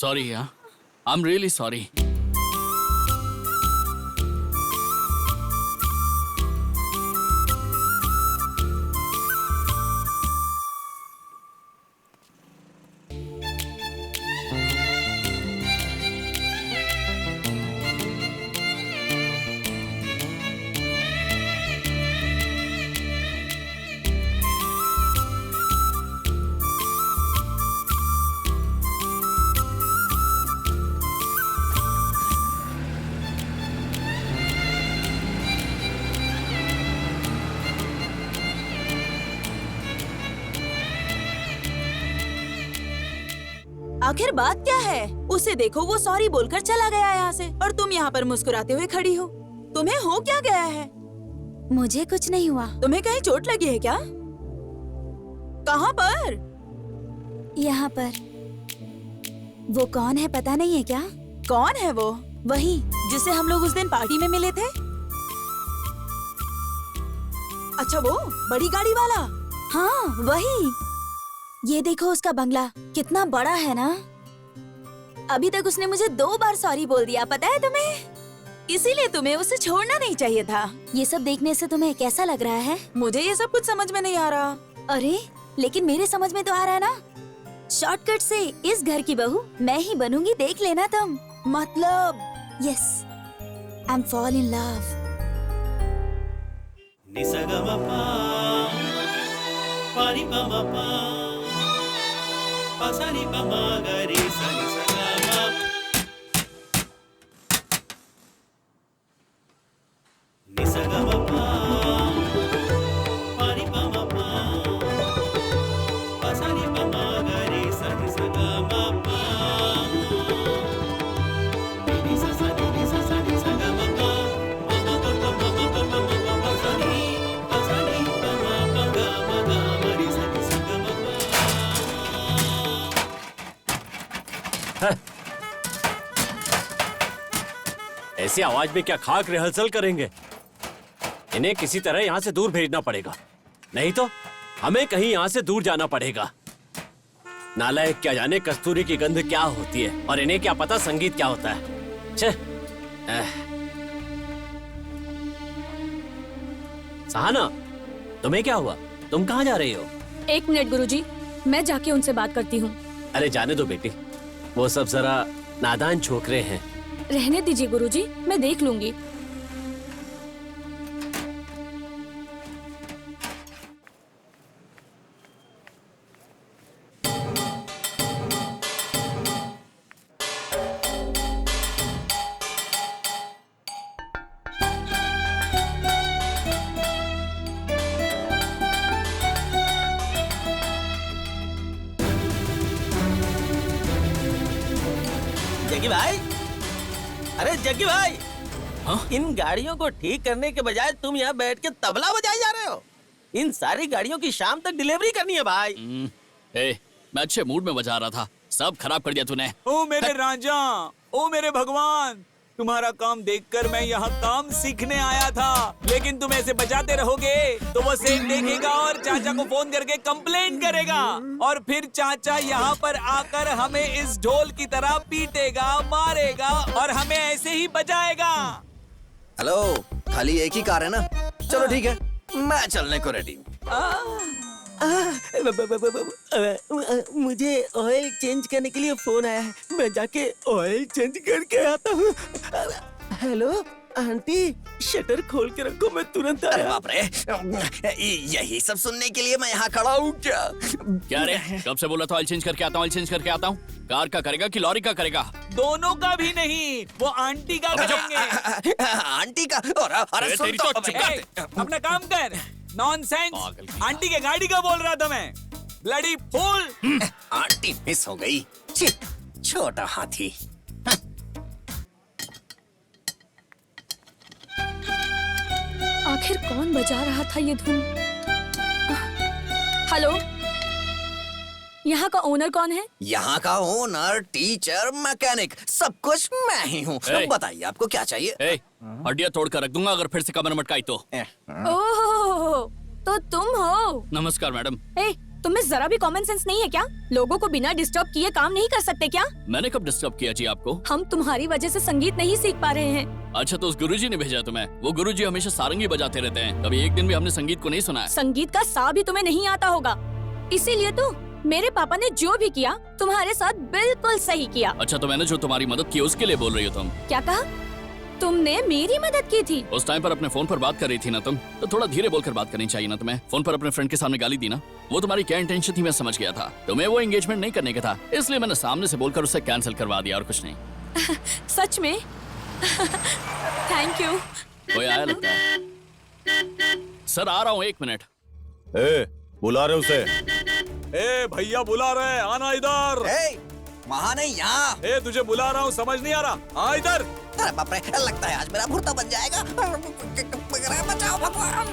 सॉरी यार, आई एम रियली सॉरी। आखिर बात क्या है? उसे देखो, वो सॉरी बोलकर चला गया यहाँ से और तुम यहाँ पर मुस्कुराते हुए खड़ी हो। तुम्हें हो क्या गया है? मुझे कुछ नहीं हुआ। तुम्हें कहीं चोट लगी है क्या? कहाँ पर? यहाँ पर। वो कौन है पता नहीं है क्या? कौन है वो? वही जिसे हम लोग उस दिन पार्टी में मिले थे। अच्छा, वो बड़ी गाड़ी वाला? हाँ वही। ये देखो उसका बंगला कितना बड़ा है ना। अभी तक उसने मुझे 2 बार सॉरी बोल दिया, पता है तुम्हें? इसीलिए तुम्हें उसे छोड़ना नहीं चाहिए था। ये सब देखने से तुम्हें कैसा लग रहा है? मुझे ये सब कुछ समझ में नहीं आ रहा। अरे लेकिन मेरे समझ में तो आ रहा है ना। शॉर्टकट से इस घर की बहू मैं ही बनूंगी, देख लेना तुम। मतलब? Yes, I am fall in love. ऐसी आवाज में क्या खाक रिहर्सल करेंगे? इन्हें किसी तरह यहाँ से दूर भेजना पड़ेगा, नहीं तो हमें कहीं यहाँ से दूर जाना पड़ेगा। नालायक, क्या जाने कस्तूरी की गंध क्या होती है और इन्हें क्या पता संगीत क्या होता है। छे। सहाना, तुम्हें क्या हुआ? तुम कहाँ जा रही हो? 1 मिनट गुरुजी, मैं जाके उनसे बात करती हूँ। अरे जाने दो बेटी, वो सब जरा नादान छोकरे हैं। रहने दीजिए गुरुजी, मैं देख लूंगी। जग्गी भाई, अरे जग्गी भाई, हाँ? इन गाड़ियों को ठीक करने के बजाय तुम यहाँ बैठ के तबला बजाए जा रहे हो। इन सारी गाड़ियों की शाम तक डिलीवरी करनी है भाई। मैं अच्छे मूड में बजा रहा था, सब खराब कर दिया तूने। ओ मेरे राजा, ओ मेरे भगवान, तुम्हारा काम देखकर मैं यहाँ काम सीखने आया था, लेकिन तुम ऐसे बजाते रहोगे तो वो सेठ देखेगा और चाचा को फोन करके कंप्लेंट करेगा और फिर चाचा यहाँ पर आकर हमें इस ढोल की तरह पीटेगा, मारेगा और हमें ऐसे ही बजाएगा। हेलो, खाली एक ही कार है ना? चलो ठीक है, मैं चलने को रेडी हूँ। मुझे ऑयल चेंज करने के लिए फोन आया है, मैं जाके ऑयल चेंज करके आता हूँ। हेलो आंटी, शटर खोल के रखो, मैं तुरंत अरे आया। बाप रे, यही सब सुनने के लिए मैं यहाँ खड़ा हूँ क्या? क्या रे, कब से बोला था ऑयल चेंज करके आता हूँ, ऑयल चेंज करके आता हूँ? कार का करेगा कि लॉरी का करेगा? दोनों का भी नहीं, वो आंटी का करेंगे। आंटी का? अरे सुन तेरी तो, तो चुप कर। अपना काम कर। नॉनसेंस, पागल की आंटी के गाड़ी का बोल रहा था मैं। Bloody fool. आंटी मिस हो गई। छी, छोटा हाथी। आखिर कौन बजा रहा था ये धुन? हेलो, यहाँ का ओनर कौन है? यहाँ का ओनर, टीचर, मैकेनिक, सब कुछ मैं ही हूँ। ए। बताइए आपको क्या चाहिए? हड्डियाँ तोड़ कर रख दूंगा अगर फिर से कमर मटकाई तो। ओह, तो तुम हो? नमस्कार मैडम। तुम्हें जरा भी कॉमन सेंस नहीं है क्या? लोगों को बिना डिस्टर्ब किए काम नहीं कर सकते क्या? मैंने कब डिस्टर्ब किया जी आपको? हम तुम्हारी वजह से संगीत नहीं सीख पा रहे हैं। अच्छा तो उस गुरुजी ने भेजा तुम्हें? वो गुरुजी हमेशा सारंगी बजाते रहते हैं, कभी एक दिन भी हमने संगीत को नहीं सुना है। संगीत का सा भी तुम्हें नहीं आता होगा, इसीलिए तो मेरे पापा ने जो भी किया तुम्हारे साथ बिल्कुल सही किया। अच्छा तो मैंने जो तुम्हारी मदद की उसके लिए बोल रही हो तुम? क्या कहा? तुमने मेरी मदद की थी? उस टाइम पर अपने फोन पर बात कर रही थी ना तुम, तो थोड़ा धीरे बोलकर बात करनी चाहिए ना तुम्हें। फोन पर अपने फ्रेंड के सामने गाली दी ना, वो तुम्हारी क्या इंटेंशन थी मैं समझ गया था। तुम्हें वो एंगेजमेंट नहीं करने का था, इसलिए मैंने सामने से बोलकर उसे कैंसिल करवा दिया और कुछ नहीं। सच में? Thank you. कोई आया लगता है। सर आ रहा हूँ, 1 मिनट। ए, बुला रहे उसे। ए भैया बुला रहे हैं, आना इधर। वहाँ नहीं, यहाँ। ए तुझे बुला रहा हूँ, समझ नहीं आ रहा? आ इधर। अरे बाप रे, लगता है आज मेरा भुर्ता बन जाएगा। बचाओ भगवान।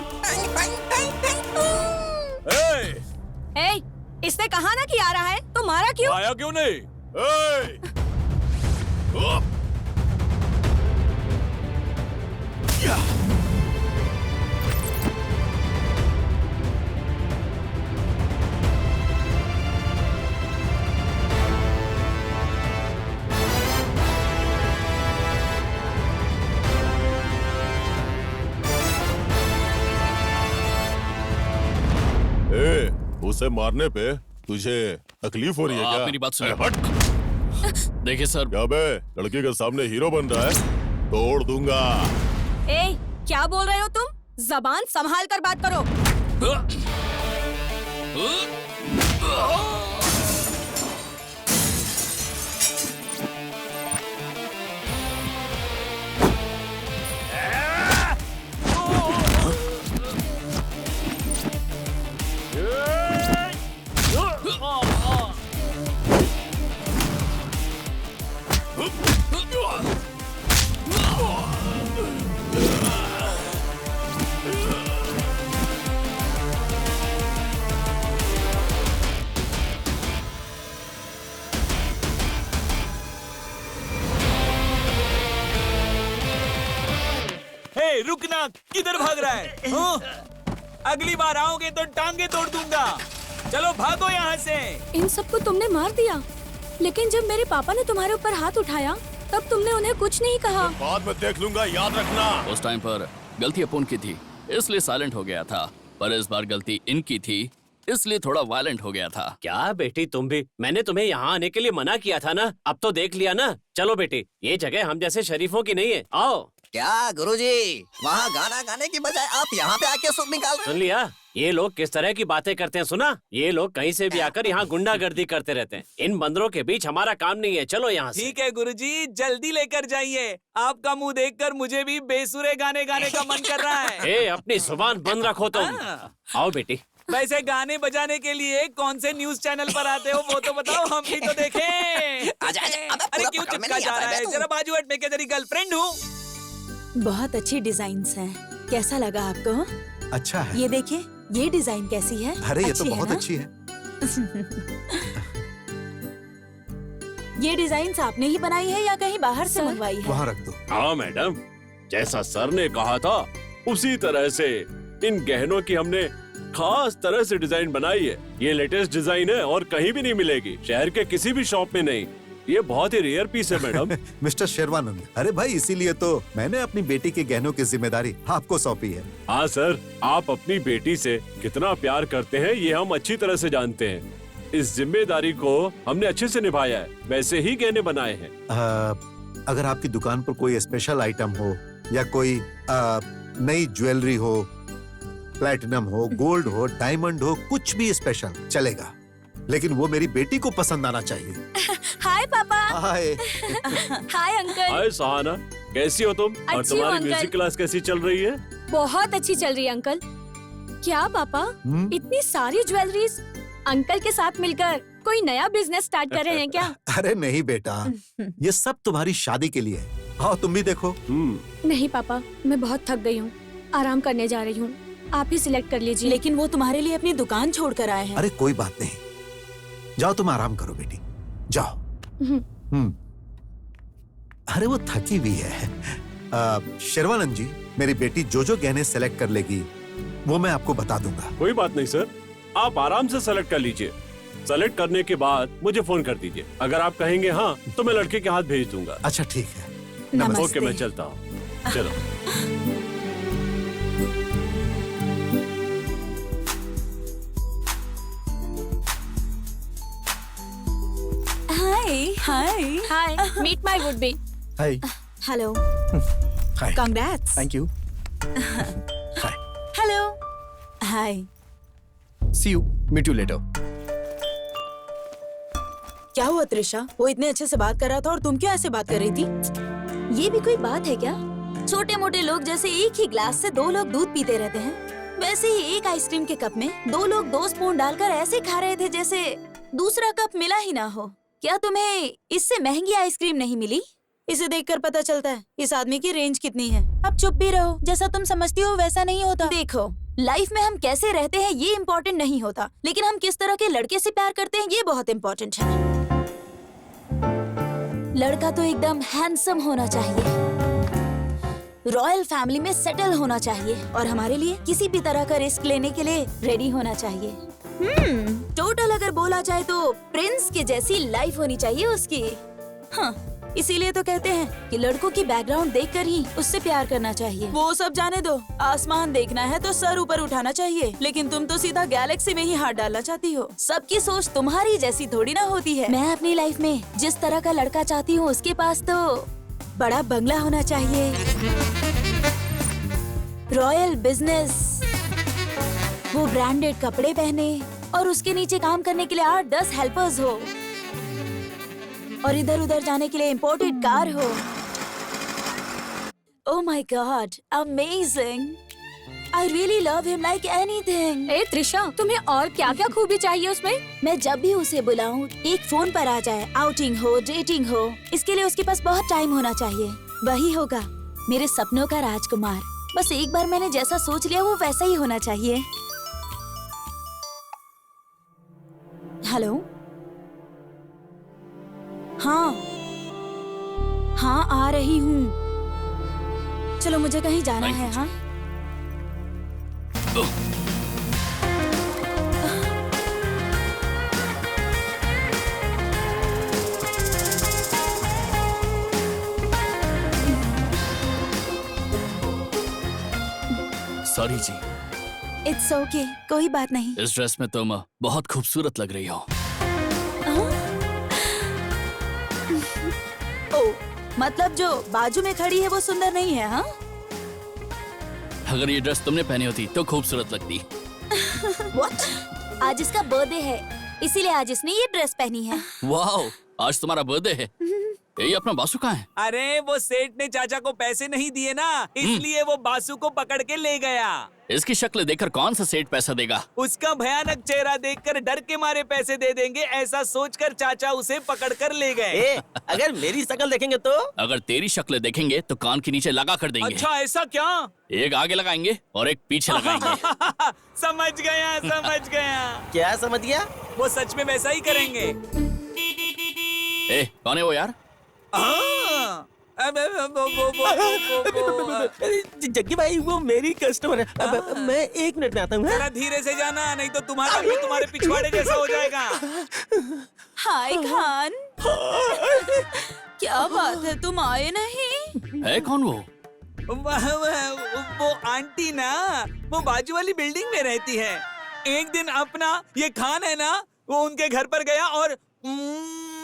ए, इसने कहा ना कि आ रहा है, तो मारा क्यों? आया क्यों नहीं? उसे मारने पे तुझे तकलीफ हो रही है आप क्या? मेरी बात सुनिए। हट। देखिए सर, क्या बे, लड़की के सामने हीरो बन रहा है? तोड़ दूंगा। ए, क्या बोल रहे हो तुम? जबान संभाल कर बात करो। हे रुकना, किधर भाग रहा है? अगली बार आओगे तो टांगे तोड़ दूंगा। चलो भागो यहाँ से। इन सबको तुमने मार दिया, लेकिन जब मेरे पापा ने तुम्हारे ऊपर हाथ उठाया तब तुमने उन्हें कुछ नहीं कहा। बाद में देख लूंगा, याद रखना। उस टाइम पर गलती अपुन की थी, इसलिए साइलेंट हो गया था, पर इस बार गलती इनकी थी, इसलिए थोड़ा वायलेंट हो गया था। क्या बेटी तुम भी? मैंने तुम्हें यहाँ आने के लिए मना किया था ना, अब तो देख लिया ना। चलो बेटी, ये जगह हम जैसे शरीफों की नहीं है, आओ। क्या गुरुजी, वहाँ गाना गाने की बजाय आप यहाँ पे आके सुर निकाल रहे? सुन लिया? ये लोग किस तरह की बातें करते हैं, सुना? ये लोग कहीं से भी आकर यहाँ गुंडागर्दी करते रहते हैं। इन बंदरों के बीच हमारा काम नहीं है, चलो यहाँ से। ठीक है गुरुजी, जल्दी लेकर जाइए। आपका मुंह देखकर मुझे भी बेसुरे गाने गाने का मन कर रहा है। ए, अपनी जुबान बंद रखो तुम। आओ बेटी। वैसे गाने बजाने के लिए कौन से न्यूज चैनल पर आते हो वो तो बताओ, हम भी तो देखें। आजा, अबे अरे पूरा क्यों पकड़ में चिपका नहीं जा आता रहा है है? तू। जरा बाजू हट, मैं क्या तेरी गर्लफ्रेंड हूँ? बहुत अच्छी डिजाइन्स हैं। कैसा लगा आपको? अच्छा है। ये देखिए, ये डिजाइन कैसी है? अरे ये तो अच्छी है बहुत ना? अच्छी है। ये डिजाइन्स आपने ही बनाई है या कहीं बाहर से मंगवाई है? वहाँ रख दो। हाँ मैडम, जैसा सर ने कहा था उसी तरह से इन गहनों की हमने खास तरह से डिजाइन बनाई है। ये लेटेस्ट डिजाइन है और कहीं भी नहीं मिलेगी, शहर के किसी भी शॉप में नहीं। ये बहुत ही रेयर पीस है मैडम। मिस्टर शेरवानंद, अरे भाई इसीलिए तो मैंने अपनी बेटी के गहनों की जिम्मेदारी आपको सौंपी है। हाँ सर, आप अपनी बेटी से कितना प्यार करते हैं ये हम अच्छी तरह से जानते हैं। इस जिम्मेदारी को हमने अच्छे से निभाया है, वैसे ही गहने बनाए हैं। अगर आपकी दुकान पर कोई स्पेशल आइटम हो या कोई नई ज्वेलरी हो, प्लैटिनम हो, गोल्ड हो, डायमंड हो, कुछ भी स्पेशल चलेगा, लेकिन वो मेरी बेटी को पसंद आना चाहिए। हाय पापा। हाय। Hi uncle. हाय सहाना, कैसी हो तुम? और अच्छी हूँ, तुम्हारी अंकल। म्यूजिक क्लास कैसी चल रही है? बहुत अच्छी चल रही है अंकल। क्या पापा, इतनी सारी ज्वेलरीज? अंकल के साथ मिलकर कोई नया बिजनेस स्टार्ट कर रहे हैं क्या? अरे नहीं बेटा, ये सब तुम्हारी शादी के लिए है। आओ तुम भी देखो। नहीं पापा, मैं बहुत थक गई हूँ, आराम करने जा रही हूँ, आप ही सिलेक्ट कर लीजिए। लेकिन वो तुम्हारे लिए अपनी दुकान छोड़कर आए हैं। अरे कोई बात नहीं, जाओ तुम आराम करो बेटी, जाओ। अरे वो थकी हुई है। शेरवानंद जी, मेरी बेटी जो जो गहने सेलेक्ट कर लेगी वो मैं आपको बता दूंगा। कोई बात नहीं सर, आप आराम से सेलेक्ट कर लीजिए। सेलेक्ट करने के बाद मुझे फोन कर दीजिए। अगर आप कहेंगे हाँ तो मैं लड़के के हाथ भेज दूंगा। अच्छा ठीक है। नमस्ते। ओके, मैं चलता हूँ। चलो। Hi hi hi, meet my would be. Hi. Hello, hi. Congrats. Thank you. Hi. Hello, hi. See you, meet you later. क्या हुआ त्रिशा? वो इतने अच्छे से बात कर रहा था और तुम क्यों ऐसे बात कर रही थी? ये भी कोई बात है क्या? छोटे मोटे लोग जैसे एक ही ग्लास से दो लोग दूध पीते रहते हैं, वैसे ही एक आइसक्रीम के कप में दो लोग 2 स्पून डालकर ऐसे खा रहे थे जैसे दूसरा कप मिला ही ना हो। क्या तुम्हें इससे महंगी आइसक्रीम नहीं मिली? इसे देखकर पता चलता है इस आदमी की रेंज कितनी है। अब चुप भी रहो, जैसा तुम समझती हो वैसा नहीं होता। देखो, लाइफ में हम कैसे रहते हैं ये इम्पोर्टेंट नहीं होता, लेकिन हम किस तरह के लड़के से प्यार करते हैं ये बहुत इम्पोर्टेंट है। लड़का तो एकदम हैंडसम होना चाहिए, रॉयल फैमिली में सेटल होना चाहिए और हमारे लिए किसी भी तरह का रिस्क लेने के लिए रेडी होना चाहिए। टोटल अगर बोला जाए तो प्रिंस के जैसी लाइफ होनी चाहिए उसकी। हाँ, इसीलिए तो कहते हैं कि लड़कों की बैकग्राउंड देखकर ही उससे प्यार करना चाहिए। वो सब जाने दो, आसमान देखना है तो सर ऊपर उठाना चाहिए, लेकिन तुम तो सीधा गैलेक्सी में ही हाथ डालना चाहती हो। सबकी सोच तुम्हारी जैसी थोड़ी ना होती है। मैं अपनी लाइफ में जिस तरह का लड़का चाहती हूँ उसके पास तो बड़ा बंगला होना चाहिए, रॉयल बिजनेस, वो ब्रांडेड कपड़े पहने और उसके नीचे काम करने के लिए 8-10 हेल्पर्स हो और इधर उधर जाने के लिए इम्पोर्टेड कार हो। Oh my god, amazing! I really love him like anything. ए त्रिशा, तुम्हें और क्या क्या खूबी चाहिए उसमें? मैं जब भी उसे बुलाऊं एक फोन पर आ जाए, आउटिंग हो, डेटिंग हो, इसके लिए उसके पास बहुत टाइम होना चाहिए। वही होगा मेरे सपनों का राजकुमार। बस एक बार मैंने जैसा सोच लिया वो वैसा ही होना चाहिए। हेलो, हाँ हाँ आ रही हूँ। चलो मुझे कहीं जाना है। हाँ सॉरी जी, इट्स ओके, कोई बात नहीं। इस ड्रेस में तुम बहुत खूबसूरत लग रही हो। ओ, मतलब जो बाजू में खड़ी है वो सुंदर नहीं है? हाँ, अगर ये ड्रेस तुमने पहनी होती तो खूबसूरत लगती। What? आज इसका बर्थडे है, इसीलिए आज इसने ये ड्रेस पहनी है। वाह, आज तुम्हारा बर्थडे है। ये अपना बासु कहाँ है? अरे वो सेठ ने चाचा को पैसे नहीं दिए ना, इसलिए वो बासु को पकड़ के ले गया। इसकी शक्ल देखकर कौन सा सेठ पैसा देगा? उसका भयानक चेहरा देखकर डर के मारे पैसे दे देंगे, ऐसा सोचकर चाचा उसे पकड़ कर ले गए। अगर मेरी शक्ल देखेंगे तो? अगर तेरी शक्ल देखेंगे तो कान के नीचे लगा कर देंगे। अच्छा, ऐसा क्या? एक आगे लगाएंगे और एक पीछे लगाएंगे। समझ गया, समझ गया। क्या समझ गया? वो सच में वैसा ही करेंगे। ए, कौन है वो यार? जग्गी भाई, वो मेरी कस्टमर है। मैं 1 मिनट में आता हूँ। जरा धीरे से जाना, नहीं तो तुम्हारा भी तुम्हारे पिछवाड़े जैसा हो जाएगा। हाय खान, क्या बात है, तुम आए नहीं? है कौन वो? वो आंटी ना, वो बाजू वाली बिल्डिंग में रहती है। एक दिन अपना ये खान है ना, वो उनके घर पर गया और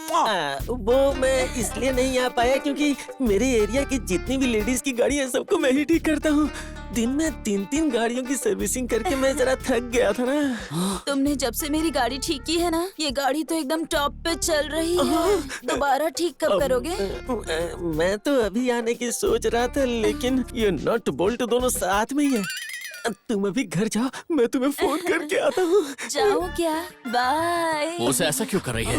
वो मैं इसलिए नहीं आ पाया क्योंकि मेरे एरिया की जितनी भी लेडीज की गाड़ी है सबको मैं ही ठीक करता हूँ। दिन में 3-3 गाड़ियों की सर्विसिंग करके मैं जरा थक गया था ना। तुमने जब से मेरी गाड़ी ठीक की है ना, ये गाड़ी तो एकदम टॉप पे चल रही है। दोबारा ठीक कब करोगे? मैं तो अभी आने की सोच रहा था, लेकिन ये नट बोल्ट दोनों साथ में ही है। तुम अभी घर जाओ, मैं तुम्हें फोन करके आता हूँ। जाओ क्या? बाय। वो उसे ऐसा क्यों कर रही है?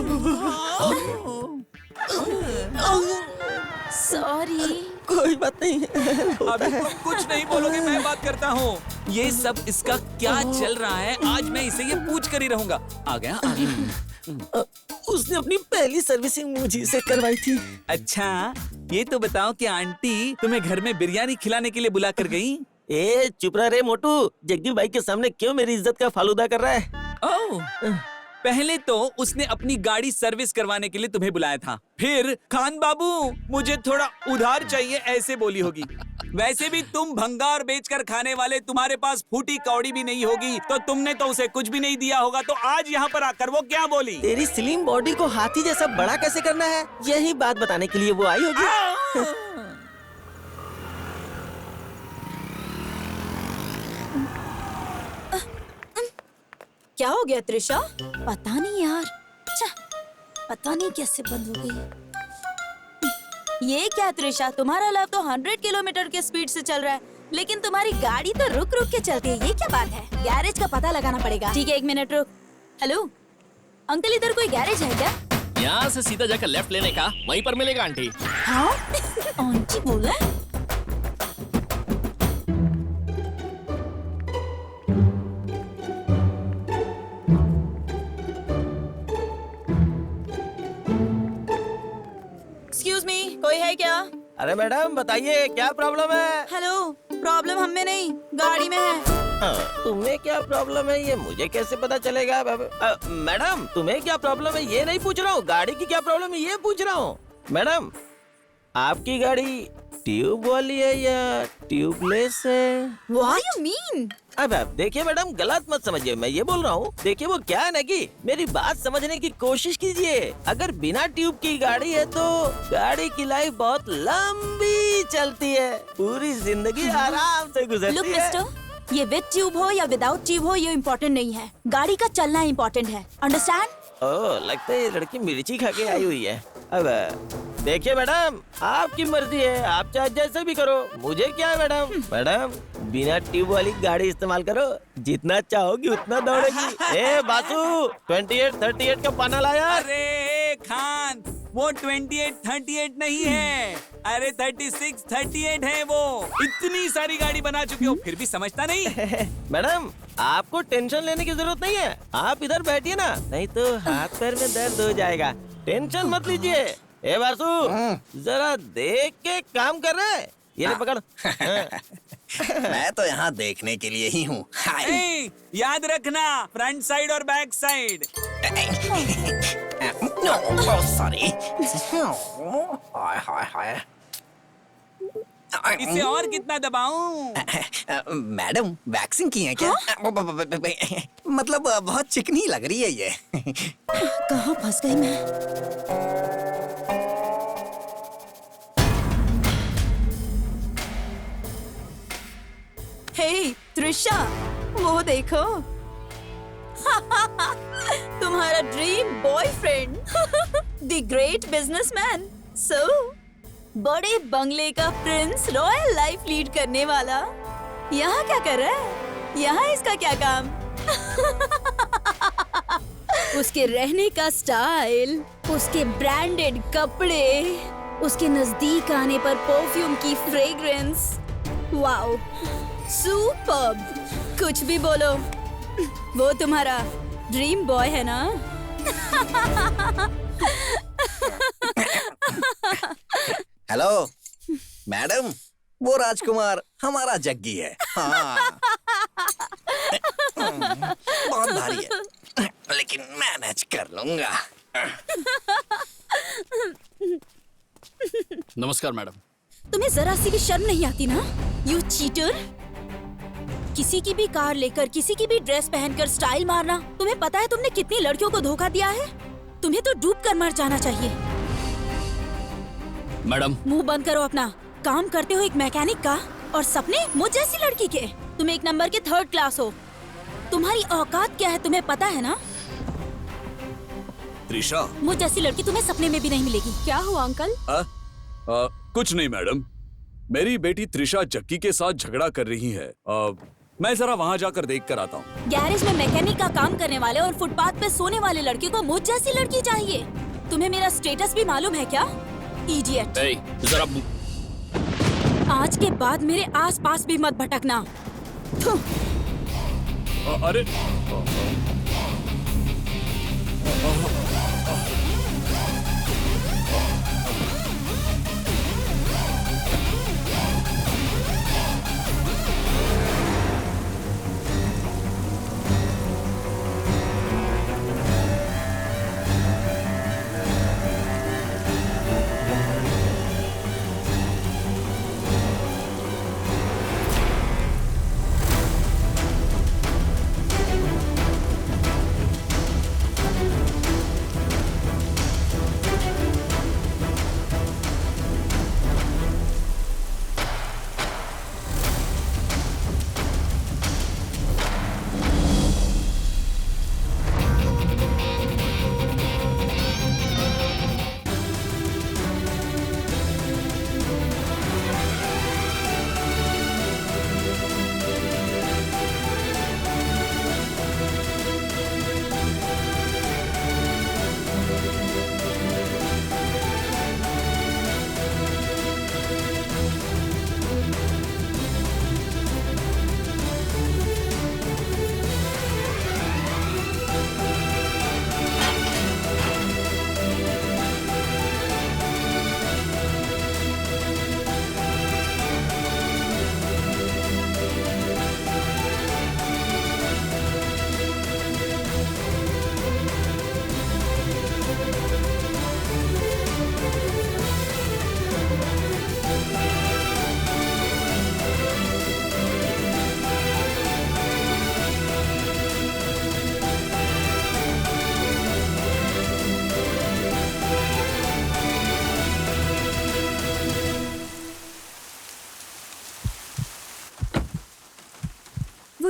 सॉरी। कोई बात नहीं। अभी तुम कुछ नहीं बोलोगे, मैं बात करता हूँ। ये सब इसका क्या चल रहा है, आज मैं इसे ये पूछ कर ही रहूंगा। आ गया, आ गया। उसने अपनी पहली सर्विसिंग मुझे से करवाई थी। अच्छा, ये तो बताओ कि आंटी तुम्हें घर में बिरयानी खिलाने के लिए बुला कर गई? ए चुप रहा रे मोटू, जग्गी भाई के सामने क्यों मेरी इज्जत का फालूदा कर रहा है? ओह, पहले तो उसने अपनी गाड़ी सर्विस करवाने के लिए तुम्हें बुलाया था, फिर खान बाबू मुझे थोड़ा उधार चाहिए ऐसे बोली होगी। वैसे भी तुम भंगार बेचकर खाने वाले, तुम्हारे पास फूटी कौड़ी भी नहीं होगी, तो तुमने तो उसे कुछ भी नहीं दिया होगा। तो आज यहाँ पर आकर वो क्या बोली? तेरी स्लिम बॉडी को हाथी जैसा बड़ा कैसे करना है, यही बात बताने के लिए वो आई होगी। क्या हो गया त्रिशा? पता नहीं यार, पता नहीं कैसे बंद हो गई। ये क्या त्रिशा, तुम्हारा लैब तो 100 किलोमीटर के स्पीड से चल रहा है, लेकिन तुम्हारी गाड़ी तो रुक रुक के चलती है। ये क्या बात है? गैरेज का पता लगाना पड़ेगा। ठीक है, 1 मिनट रुक। हेलो अंकल, इधर कोई गैरेज है क्या? यहाँ से सीधा जाकर लेफ्ट लेने का, वहीं पर मिलेगा आंटी। हाँ आंटी बोला? एक्सक्यूज मी, कोई है क्या? अरे मैडम बताइए क्या प्रॉब्लम है? हेलो, प्रॉब्लम हम में नहीं, गाड़ी में है। तुम्हें क्या प्रॉब्लम है ये मुझे कैसे पता चलेगा? मैडम तुम्हें क्या प्रॉब्लम है ये नहीं पूछ रहा हूँ, गाड़ी की क्या प्रॉब्लम है ये पूछ रहा हूँ। मैडम आपकी गाड़ी ट्यूब वाली है या ट्यूबलेस है? What you mean? अब देखिए मैडम, गलत मत समझिए, मैं ये बोल रहा हूँ, देखिए वो क्या है ना कि मेरी बात समझने की कोशिश कीजिए। अगर बिना ट्यूब की गाड़ी है तो गाड़ी की लाइफ बहुत लंबी चलती है, पूरी जिंदगी आराम से लुक गुजरती है। मिस्टर, ये विद ट्यूब हो या विदाउट ट्यूब हो ये इम्पोर्टेंट नहीं है, गाड़ी का चलना इम्पोर्टेंट है। अंडरस्टैंड? ओह, लगता है ये लड़की मिर्ची खा के आई हुई है। अब देखिए मैडम, आपकी मर्जी है, आप चाहे जैसे भी करो, मुझे क्या है मैडम। मैडम बिना ट्यूब वाली गाड़ी इस्तेमाल करो, जितना चाहोगी उतना दौड़ेगी। ए बासु, 28-38 का पाना लाया। अरे खान, वो 28-38 नहीं है, अरे 36-38 है वो। इतनी सारी गाड़ी बना चुके हो फिर भी समझता नहीं? मैडम आपको टेंशन लेने की जरूरत नहीं है, आप इधर बैठिए ना, नहीं तो हाथ पैर में दर्द हो जाएगा। टेंशन मत लीजिए। ए बासु, जरा देख के काम कर रहे हैं, ये ले पकड़। मैं तो यहाँ देखने के लिए ही हूँ। ए, याद रखना, फ्रंट साइड और बैक साइड। सॉरी। हाय हाय हाय। इसे और कितना दबाऊं? मैडम वैक्सिंग की है क्या? मतलब बहुत चिकनी लग रही है ये। कहाँ फंस गई मैं? हे त्रिशा, वो देखो। तुम्हारा dream boyfriend, the great businessman, so बड़े बंगले का प्रिंस, रॉयल लाइफ लीड करने वाला, यहाँ क्या कर रहा है? यहाँ इसका क्या काम? उसके रहने का स्टाइल, उसके ब्रांडेड कपड़े, उसके नजदीक आने पर परफ्यूम की फ्रेग्रेंस, वाओ, सुपर्ब। कुछ भी बोलो, वो तुम्हारा ड्रीम बॉय है ना? हेलो मैडम, वो राजकुमार हमारा जग्गी है। हाँ। बहुत भारी है, लेकिन मैनेज कर लूंगा। नमस्कार मैडम। तुम्हें जरा सी भी शर्म नहीं आती ना? You cheater! किसी की भी कार लेकर, किसी की भी ड्रेस पहनकर स्टाइल मारना। तुम्हें पता है तुमने कितनी लड़कियों को धोखा दिया है? तुम्हें तो डूब कर मर जाना चाहिए। मैडम मुंह बंद करो अपना। काम करते हो एक मैकेनिक का और सपने मुझ जैसी लड़की के। तुम एक नंबर के 3rd क्लास हो। तुम्हारी औकात क्या है तुम्हें पता है ना? त्रिशा, मुझ जैसी लड़की तुम्हें सपने में भी नहीं मिलेगी। क्या हुआ अंकल? कुछ नहीं मैडम, मेरी बेटी त्रिशा जग्गी के साथ झगड़ा कर रही है। मैं जरा वहाँ जाकर देख कर आता हूँ। गैरेज में मैकेनिक का काम करने वाले और फुटपाथ पे सोने वाले लड़के को मुझ जैसी लड़की चाहिए। तुम्हें मेरा स्टेटस भी मालूम है क्या? इडियट! जरा आज के बाद मेरे आसपास भी मत भटकना। अरे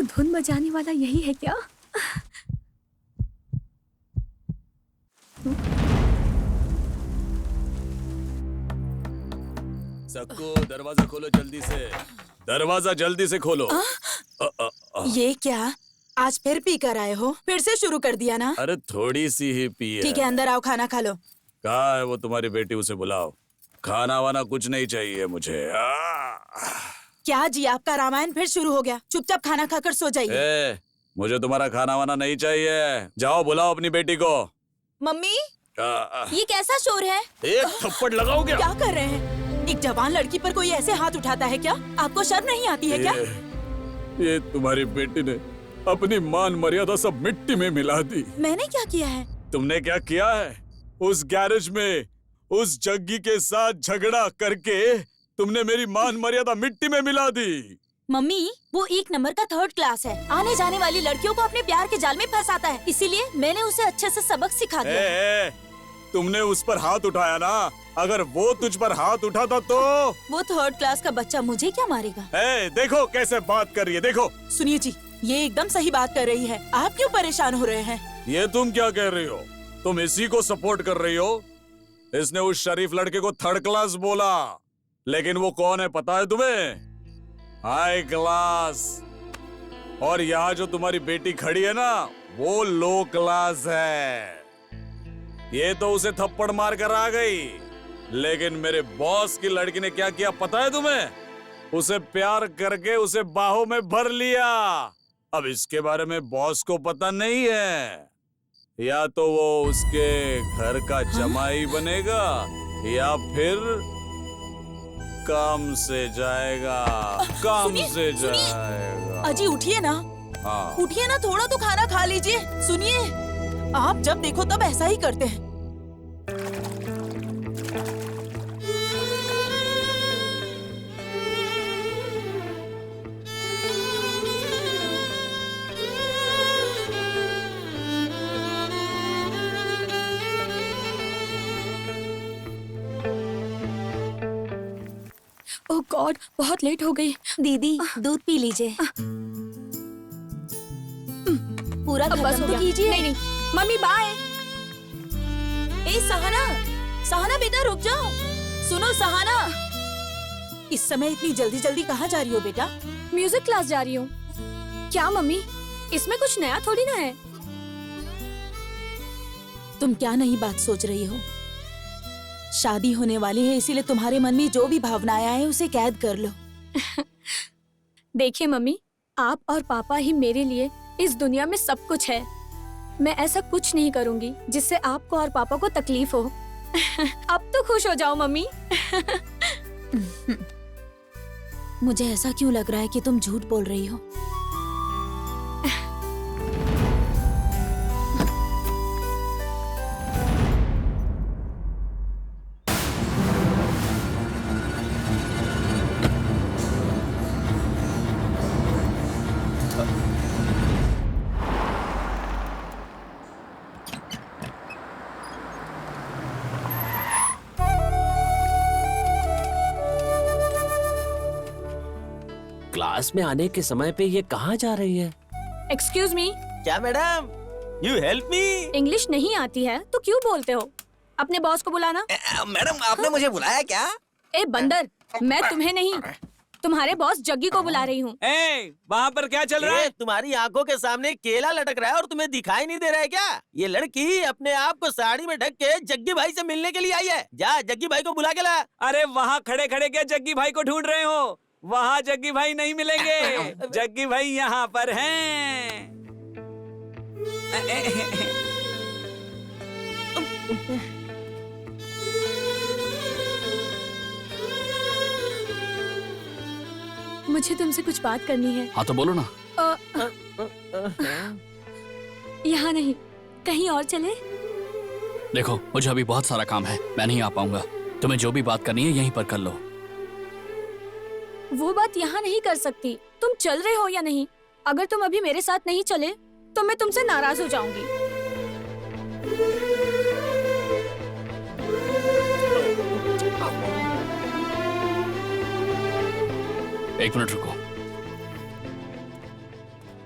धुन बजाने वाला यही है क्या? सबको दरवाजा खोलो जल्दी से, दरवाजा जल्दी से खोलो। ये क्या, आज फिर पी कर आए हो? फिर से शुरू कर दिया ना? अरे थोड़ी सी ही पी है। ठीक है, अंदर आओ, खाना खा लो। कहाँ है वो तुम्हारी बेटी, उसे बुलाओ। खाना वाना कुछ नहीं चाहिए मुझे। क्या जी, आपका रामायण फिर शुरू हो गया? चुपचाप खाना खाकर सो जाइए। मुझे तुम्हारा खाना वाना नहीं चाहिए। जाओ बुलाओ अपनी बेटी को। मम्मी, आ, ये कैसा शोर है? एक थप्पड़ लगाओ क्या? क्या कर रहे हैं? एक जवान लड़की पर कोई ऐसे हाथ उठाता है क्या? आपको शर्म नहीं आती है क्या? ये तुम्हारी बेटी ने अपनी मान मर्यादा सब मिट्टी में मिला दी। मैंने क्या किया है? तुमने क्या किया है? उस गैरेज में उस जग्गी के साथ झगड़ा करके तुमने मेरी मान मर्यादा मिट्टी में मिला दी। मम्मी, वो 1 नंबर का 3rd क्लास है। आने जाने वाली लड़कियों को अपने प्यार के जाल में फंसाता है। इसीलिए मैंने उसे अच्छे से सबक सिखा दिया। तुमने उस पर हाथ उठाया ना, अगर वो तुझ पर हाथ उठाता तो? वो 3rd क्लास का बच्चा मुझे क्या मारेगा? देखो कैसे बात कर रही है, देखो। सुनिए जी, ये एकदम सही बात कर रही है। आप क्यों परेशान हो रहे हैं? ये तुम क्या कह रही हो? तुम इसी को सपोर्ट कर रही हो? इसने उस शरीफ लड़के को 3rd क्लास बोला, लेकिन वो कौन है पता है तुम्हें? High class. और यहाँ जो तुम्हारी बेटी खड़ी है ना, वो लो क्लास है। ये तो उसे थप्पड़ मार कर आ गई, लेकिन मेरे बॉस की लड़की ने क्या किया पता है तुम्हें? उसे प्यार करके उसे बाहों में भर लिया। अब इसके बारे में बॉस को पता नहीं है। या तो वो उसके घर का जमाई बनेगा या फिर काम से जाएगा, काम से जाएगा। अजी उठिए ना, हाँ। उठिए ना, थोड़ा तो खाना खा लीजिए। सुनिए, आप जब देखो तब ऐसा ही करते हैं। ओह गॉड, बहुत लेट हो गई। दीदी, दूध पी लीजिए। पूरा अब बस खत्म हो तो गया। कीजिए। नहीं, मम्मी बाय। ए सहाना, सहाना बेटा रुक जाओ। सुनो सहाना, इस समय इतनी जल्दी जल्दी कहाँ जा रही हो बेटा? म्यूजिक क्लास जा रही हूँ। क्या मम्मी, इसमें कुछ नया थोड़ी ना है। तुम क्या नई बात सोच रही हो? शादी होने वाली है, इसीलिए तुम्हारे मन में जो भी भावनाएं आए उसे कैद कर लो। देखिए मम्मी, आप और पापा ही मेरे लिए इस दुनिया में सब कुछ है। मैं ऐसा कुछ नहीं करूंगी जिससे आपको और पापा को तकलीफ हो। अब तो खुश हो जाओ मम्मी। मुझे ऐसा क्यों लग रहा है कि तुम झूठ बोल रही हो? क्लास में आने के समय पे ये कहाँ जा रही है? Excuse me. क्या madam, you help me? English नहीं आती है तो क्यों बोलते हो? अपने बॉस को बुलाना। मैडम आपने मुझे बुलाया क्या? ए बंदर, मैं तुम्हें नहीं, तुम्हारे बॉस जग्गी को बुला रही हूँ। वहाँ पर क्या चल रहा है? तुम्हारी आंखों के सामने केला लटक रहा है और तुम्हें दिखाई नहीं दे रहा है क्या? ये लड़की अपने आप को साड़ी में ढक के जग्गी भाई से मिलने के लिए आई है। जा जग्गी भाई को बुला के ला। अरे वहाँ खड़े खड़े क्या जग्गी भाई को ढूंढ रहे हो? वहाँ जग्गी भाई नहीं मिलेंगे। जग्गी भाई यहाँ पर हैं। मुझे तुमसे कुछ बात करनी है। हाँ तो बोलो ना। यहाँ नहीं, कहीं और चले? देखो मुझे अभी बहुत सारा काम है, मैं नहीं आ पाऊंगा। तुम्हें जो भी बात करनी है यहीं पर कर लो। वो बात यहाँ नहीं कर सकती। तुम चल रहे हो या नहीं? अगर तुम अभी मेरे साथ नहीं चले तो मैं तुमसे नाराज हो जाऊंगी। एक मिनट रुको।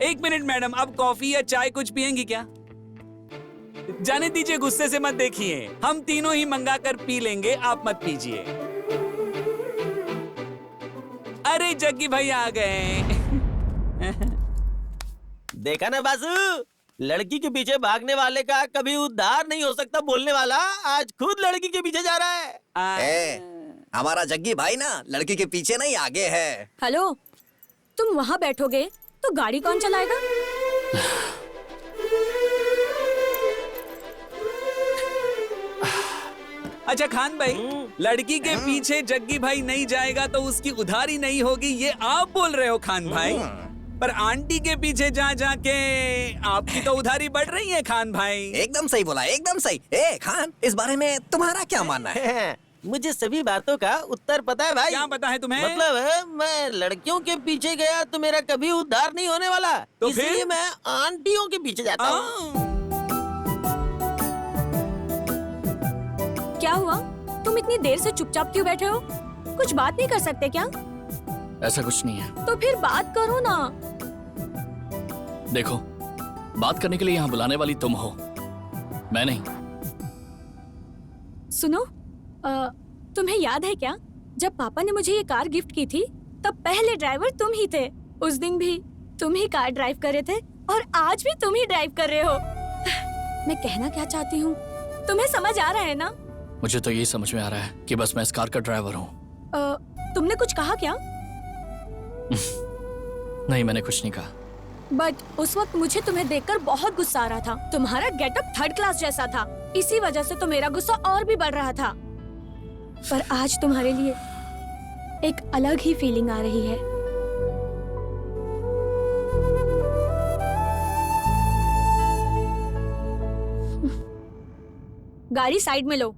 एक मिनट मैडम, आप कॉफी या चाय कुछ पियेंगी क्या? जाने दीजिए, गुस्से से मत देखिए, हम तीनों ही मंगा कर पी लेंगे, आप मत पीजिए। अरे जग्गी भाई आ गए। देखा ना बासु, लड़की के पीछे भागने वाले का कभी उद्धार नहीं हो सकता बोलने वाला आज खुद लड़की के पीछे जा रहा है। हमारा जग्गी भाई ना लड़की के पीछे नहीं आगे है। हेलो, तुम वहाँ बैठोगे तो गाड़ी कौन चलाएगा? अच्छा खान भाई, लड़की के पीछे जग्गी भाई नहीं जाएगा तो उसकी उधारी नहीं होगी, ये आप बोल रहे हो खान भाई? पर आंटी के पीछे जा जाके आपकी तो उधारी बढ़ रही है खान भाई। एकदम सही बोला, एकदम सही। ए खान, इस बारे में तुम्हारा क्या मानना है? मुझे सभी बातों का उत्तर पता है भाई। क्या पता है तुम्हें? मतलब मैं लड़कियों के पीछे गया तो मेरा कभी उद्धार नहीं होने वाला, तो इसलिए फिर? मैं आंटियों के पीछे जाता हूँ। क्या हुआ? तुम इतनी देर से चुपचाप क्यों बैठे हो? कुछ बात नहीं कर सकते क्या? ऐसा कुछ नहीं है। तो फिर बात करो ना। देखो, बात करने के लिए यहाँ बुलाने वाली तुम हो, मैं नहीं। सुनो, तुम्हें याद है क्या, जब पापा ने मुझे ये कार गिफ्ट की थी तब पहले ड्राइवर तुम ही थे। उस दिन भी तुम ही कार ड्राइव कर रहे थे और आज भी तुम ही ड्राइव कर रहे हो। मैं कहना क्या चाहती हूँ, तुम्हें समझ आ रहा है ना? मुझे तो यही समझ में आ रहा है कि बस मैं इस कार का ड्राइवर हूँ। तुमने कुछ कहा क्या? नहीं, मैंने कुछ नहीं कहा। बट उस वक्त मुझे तुम्हें देखकर बहुत गुस्सा आ रहा था। तुम्हारा गेटअप थर्ड क्लास जैसा था, इसी वजह से तो मेरा गुस्सा और भी बढ़ रहा था। पर आज तुम्हारे लिए एक अलग ही फीलिंग आ रही है। गाड़ी साइड में लो।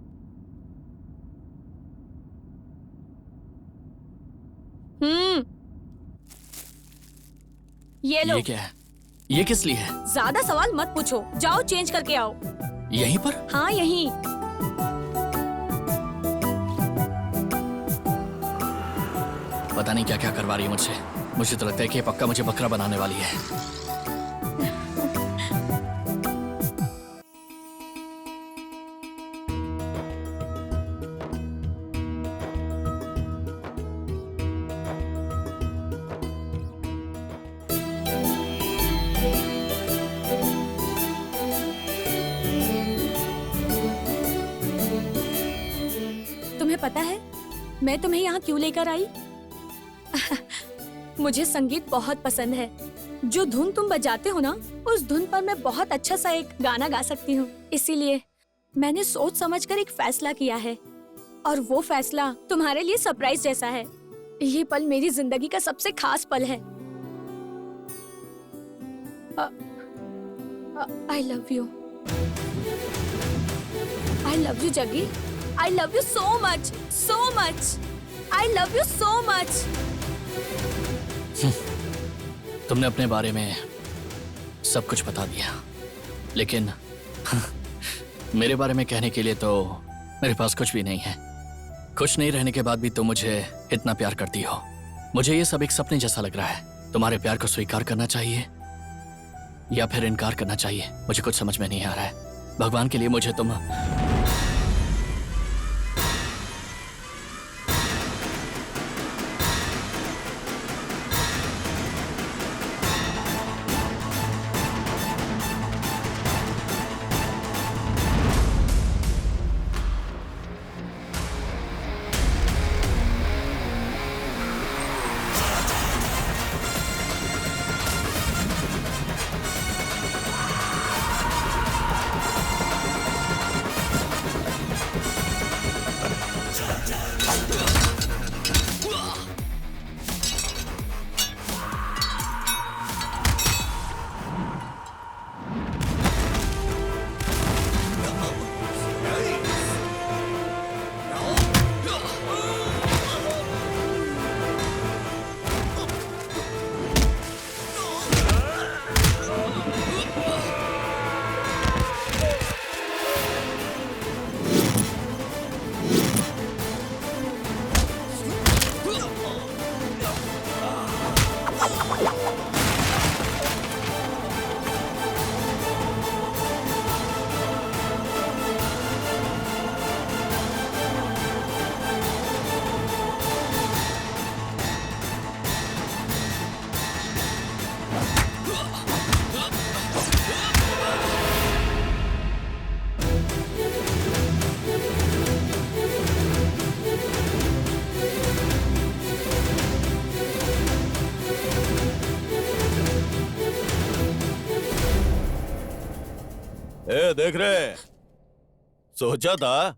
ये लो। ये क्या है? ये किस लिए है? ज्यादा सवाल मत पूछो, जाओ चेंज करके आओ। यहीं पर? हाँ, यहीं। पता नहीं क्या क्या करवा रही है मुझसे। मुझे तो लगता है कि ये पक्का मुझे बकरा बनाने वाली है। तुम्हें पता है मैं तुम्हें यहाँ क्यों लेकर आई? मुझे संगीत बहुत पसंद है। जो धुन तुम बजाते हो ना, उस धुन पर मैं बहुत अच्छा सा एक गाना गा सकती हूँ। इसीलिए मैंने सोच समझकर एक फैसला किया है, और वो फैसला तुम्हारे लिए सरप्राइज जैसा है। ये पल मेरी जिंदगी का सबसे खास पल है। I love you. I love you, Jaggi. I love you so much, so much. I love you so much. तुमने अपने बारे में सब कुछ बता दिया, लेकिन मेरे बारे में कहने के लिए तो मेरे पास कुछ भी नहीं है। कुछ नहीं रहने के बाद भी तुम मुझे इतना प्यार करती हो। मुझे ये सब एक सपने जैसा लग रहा है। तुम्हारे प्यार को स्वीकार करना चाहिए या फिर इनकार करना चाहिए, मुझे कुछ समझ में नहीं आ रहा है। भगवान के लिए मुझे तुम देख रहे, सोचा था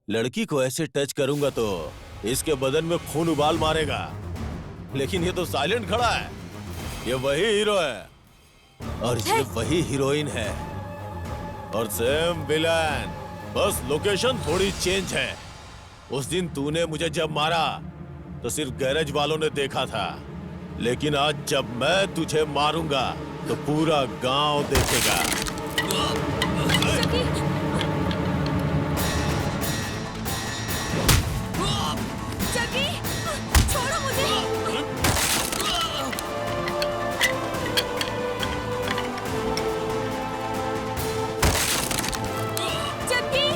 लड़की को ऐसे टच करूंगा तो इसके बदन में खून उबाल मारेगा, लेकिन ये तो साइलेंट खड़ा है। ये वही हीरो है और ये वही हीरोइन है और सेम विलन, बस लोकेशन थोड़ी चेंज है। उस दिन तूने मुझे जब मारा तो सिर्फ गैरेज वालों ने देखा था, लेकिन आज जब मैं तुझे मारूंगा तो पूरा गांव देखेगा। जगी, छोड़ो मुझे। जगी,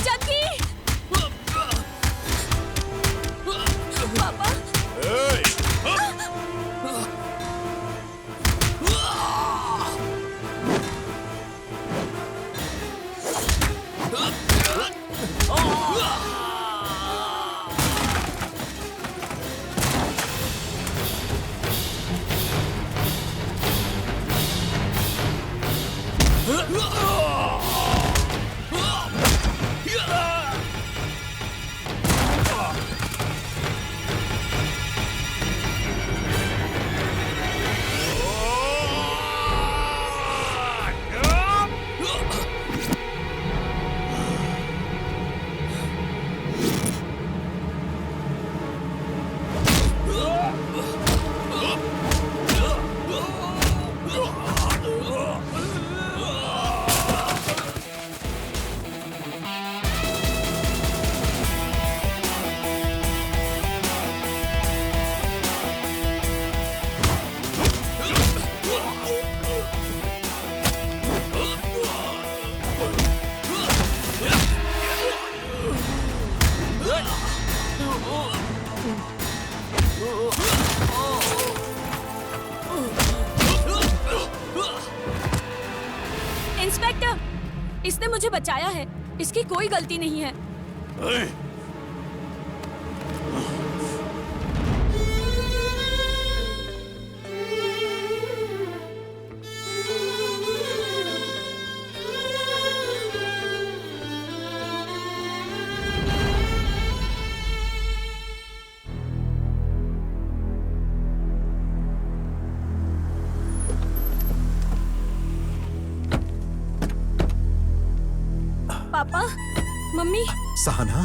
जगी, पापा। इंस्पेक्टर, इसने मुझे बचाया है, इसकी कोई गलती नहीं है। पापा, मम्मी। सहाना,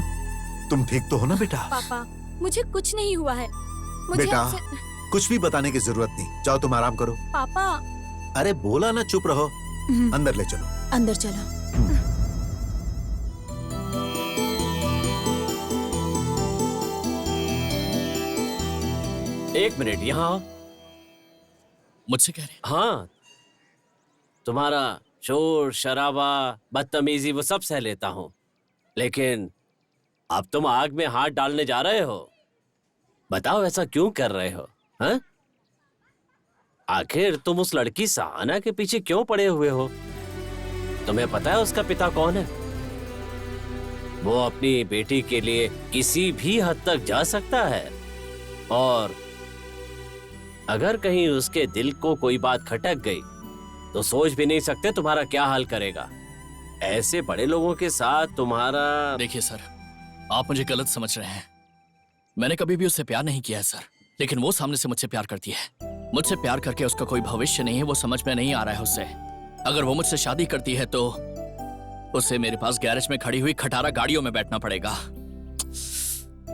तुम ठीक तो हो ना बेटा? पापा, मुझे कुछ नहीं हुआ है। मुझे बेटा, आपसे- कुछ भी बताने की जरूरत नहीं, जाओ तुम आराम करो। पापा। अरे बोला ना, चुप रहो। अंदर ले चलो। अंदर चलो। एक मिनट, यहाँ आओ। मुझसे कह रहे हैं? हाँ, तुम्हारा शोर शराबा बदतमीजी वो सब सह लेता हूँ, लेकिन अब तुम आग में हाथ डालने जा रहे हो। बताओ ऐसा क्यों कर रहे हो? हाँ? आखिर तुम उस लड़की सहाना के पीछे क्यों पड़े हुए हो? तुम्हें पता है उसका पिता कौन है? वो अपनी बेटी के लिए किसी भी हद तक जा सकता है, और अगर कहीं उसके दिल को कोई बात खटक गई तो सोच भी नहीं सकते तुम्हारा क्या हाल करेगा। ऐसे बड़े लोगों के साथ तुम्हारा। देखिए सर, आप मुझे गलत समझ रहे हैं। मैंने कभी भी उससे प्यार नहीं किया है सर, लेकिन वो सामने से मुझसे प्यार करती है। मुझसे प्यार करके उसका कोई भविष्य नहीं है, वो समझ में नहीं आ रहा है उससे। अगर वो मुझसे शादी करती है तो उसे मेरे पास गैरेज में खड़ी हुई खटारा गाड़ियों में बैठना पड़ेगा।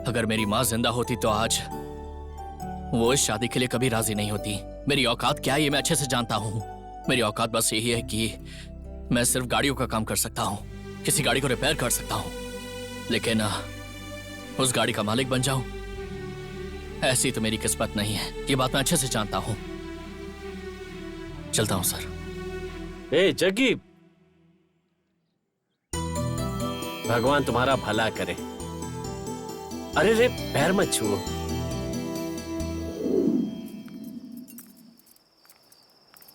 अगर मेरी माँ जिंदा होती तो आज वो इस शादी के लिए कभी राजी नहीं होती। मेरी औकात क्या है ये मैं अच्छे से जानता हूँ। मेरी औकात बस यही है कि मैं सिर्फ गाड़ियों का काम कर सकता हूँ, किसी गाड़ी को रिपेयर कर सकता हूँ, लेकिन उस गाड़ी का मालिक बन जाऊं, ऐसी तो मेरी किस्मत नहीं है। ये बात मैं अच्छे से जानता हूँ। चलता हूँ सर। ए जग्गी, भगवान तुम्हारा भला करे। अरे रे, पैर मत छुओ।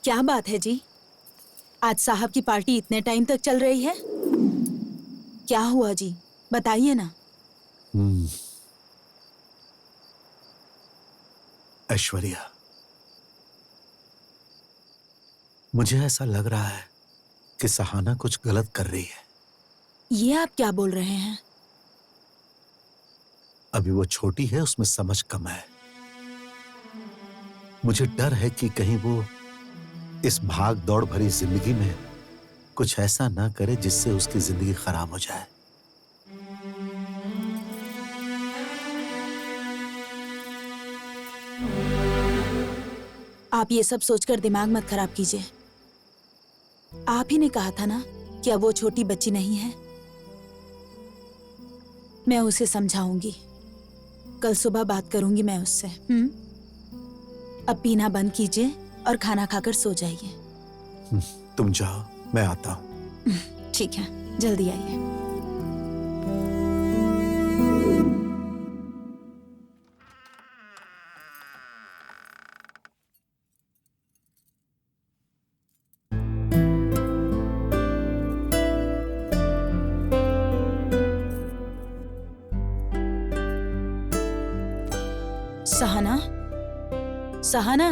क्या बात है जी? आज साहब की पार्टी इतने टाइम तक चल रही है? क्या हुआ जी, बताइए ना। ऐश्वर्या, मुझे ऐसा लग रहा है कि सहाना कुछ गलत कर रही है। ये आप क्या बोल रहे हैं? अभी वो छोटी है, उसमें समझ कम है। मुझे डर है कि कहीं वो इस भाग दौड़ भरी जिंदगी में कुछ ऐसा ना करे जिससे उसकी जिंदगी खराब हो जाए। आप ये सब सोचकर दिमाग मत खराब कीजिए। आप ही ने कहा था ना कि अब वो छोटी बच्ची नहीं है। मैं उसे समझाऊंगी। कल सुबह बात करूंगी मैं उससे। अब पीना बंद कीजिए और खाना खाकर सो जाइए। तुम जाओ, मैं आता हूं। ठीक है, जल्दी आइए। Sahana, Sahana,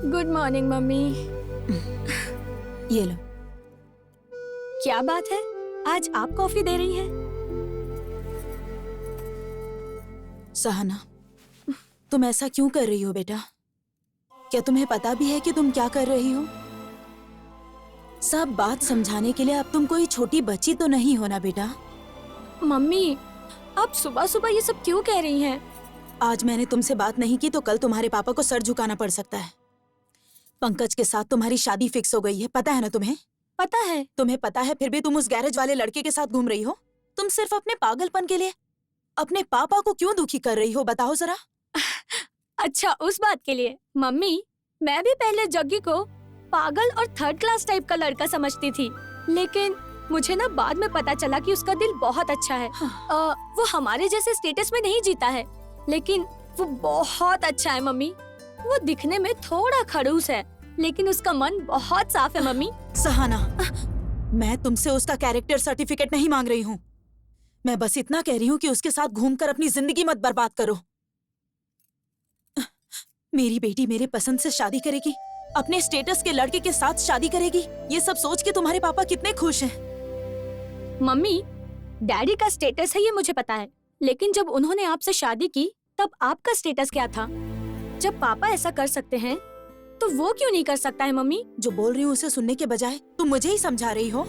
good morning mummy. ये लो। क्या बात है, आज आप कॉफी दे रही हैं? सहाना, तुम ऐसा क्यों कर रही हो बेटा? क्या तुम्हें पता भी है कि तुम क्या कर रही हो? सब बात समझाने के लिए अब तुम कोई छोटी बच्ची तो नहीं हो ना बेटा। मम्मी, आप सुबह सुबह ये सब क्यों कह रही हैं? आज मैंने तुमसे बात नहीं की तो कल तुम्हारे पापा को सर झुकाना पड़ सकता है। पंकज के साथ तुम्हारी शादी फिक्स हो गई है, पता है ना तुम्हें? पता है। तुम्हें पता है, फिर भी तुम उस गैरेज वाले लड़के के साथ घूम रही हो। तुम सिर्फ अपने पागलपन के लिए अपने पापा को क्यों दुखी कर रही हो, बताओ जरा। अच्छा, उस बात के लिए। मम्मी, मैं भी पहले जग्गी को पागल और थर्ड क्लास टाइप का लड़का समझती थी, लेकिन मुझे ना बाद में पता चला कि उसका दिल बहुत अच्छा है। वो हमारे जैसे स्टेटस में नहीं जीता है, लेकिन वो बहुत अच्छा है मम्मी। वो दिखने में थोड़ा खड़ूस है, लेकिन उसका मन बहुत साफ है मम्मी। सहाना, मैं तुमसे उसका कैरेक्टर सर्टिफिकेट नहीं मांग रही हूँ। मैं बस इतना कह रही हूँ कि उसके साथ घूमकर अपनी जिंदगी मत बर्बाद करो। मेरी बेटी मेरे पसंद से शादी करेगी, अपने स्टेटस के लड़के के साथ शादी करेगी। ये सब सोच के तुम्हारे पापा कितने खुश हैं। मम्मी, डैडी का स्टेटस है ये मुझे पता है, लेकिन जब उन्होंने आपसे शादी की तब आपका स्टेटस क्या था? जब पापा ऐसा कर सकते हैं तो वो क्यों नहीं कर सकता है मम्मी? जो बोल रही हूँ उसे सुनने के बजाय तुम मुझे ही समझा रही हो।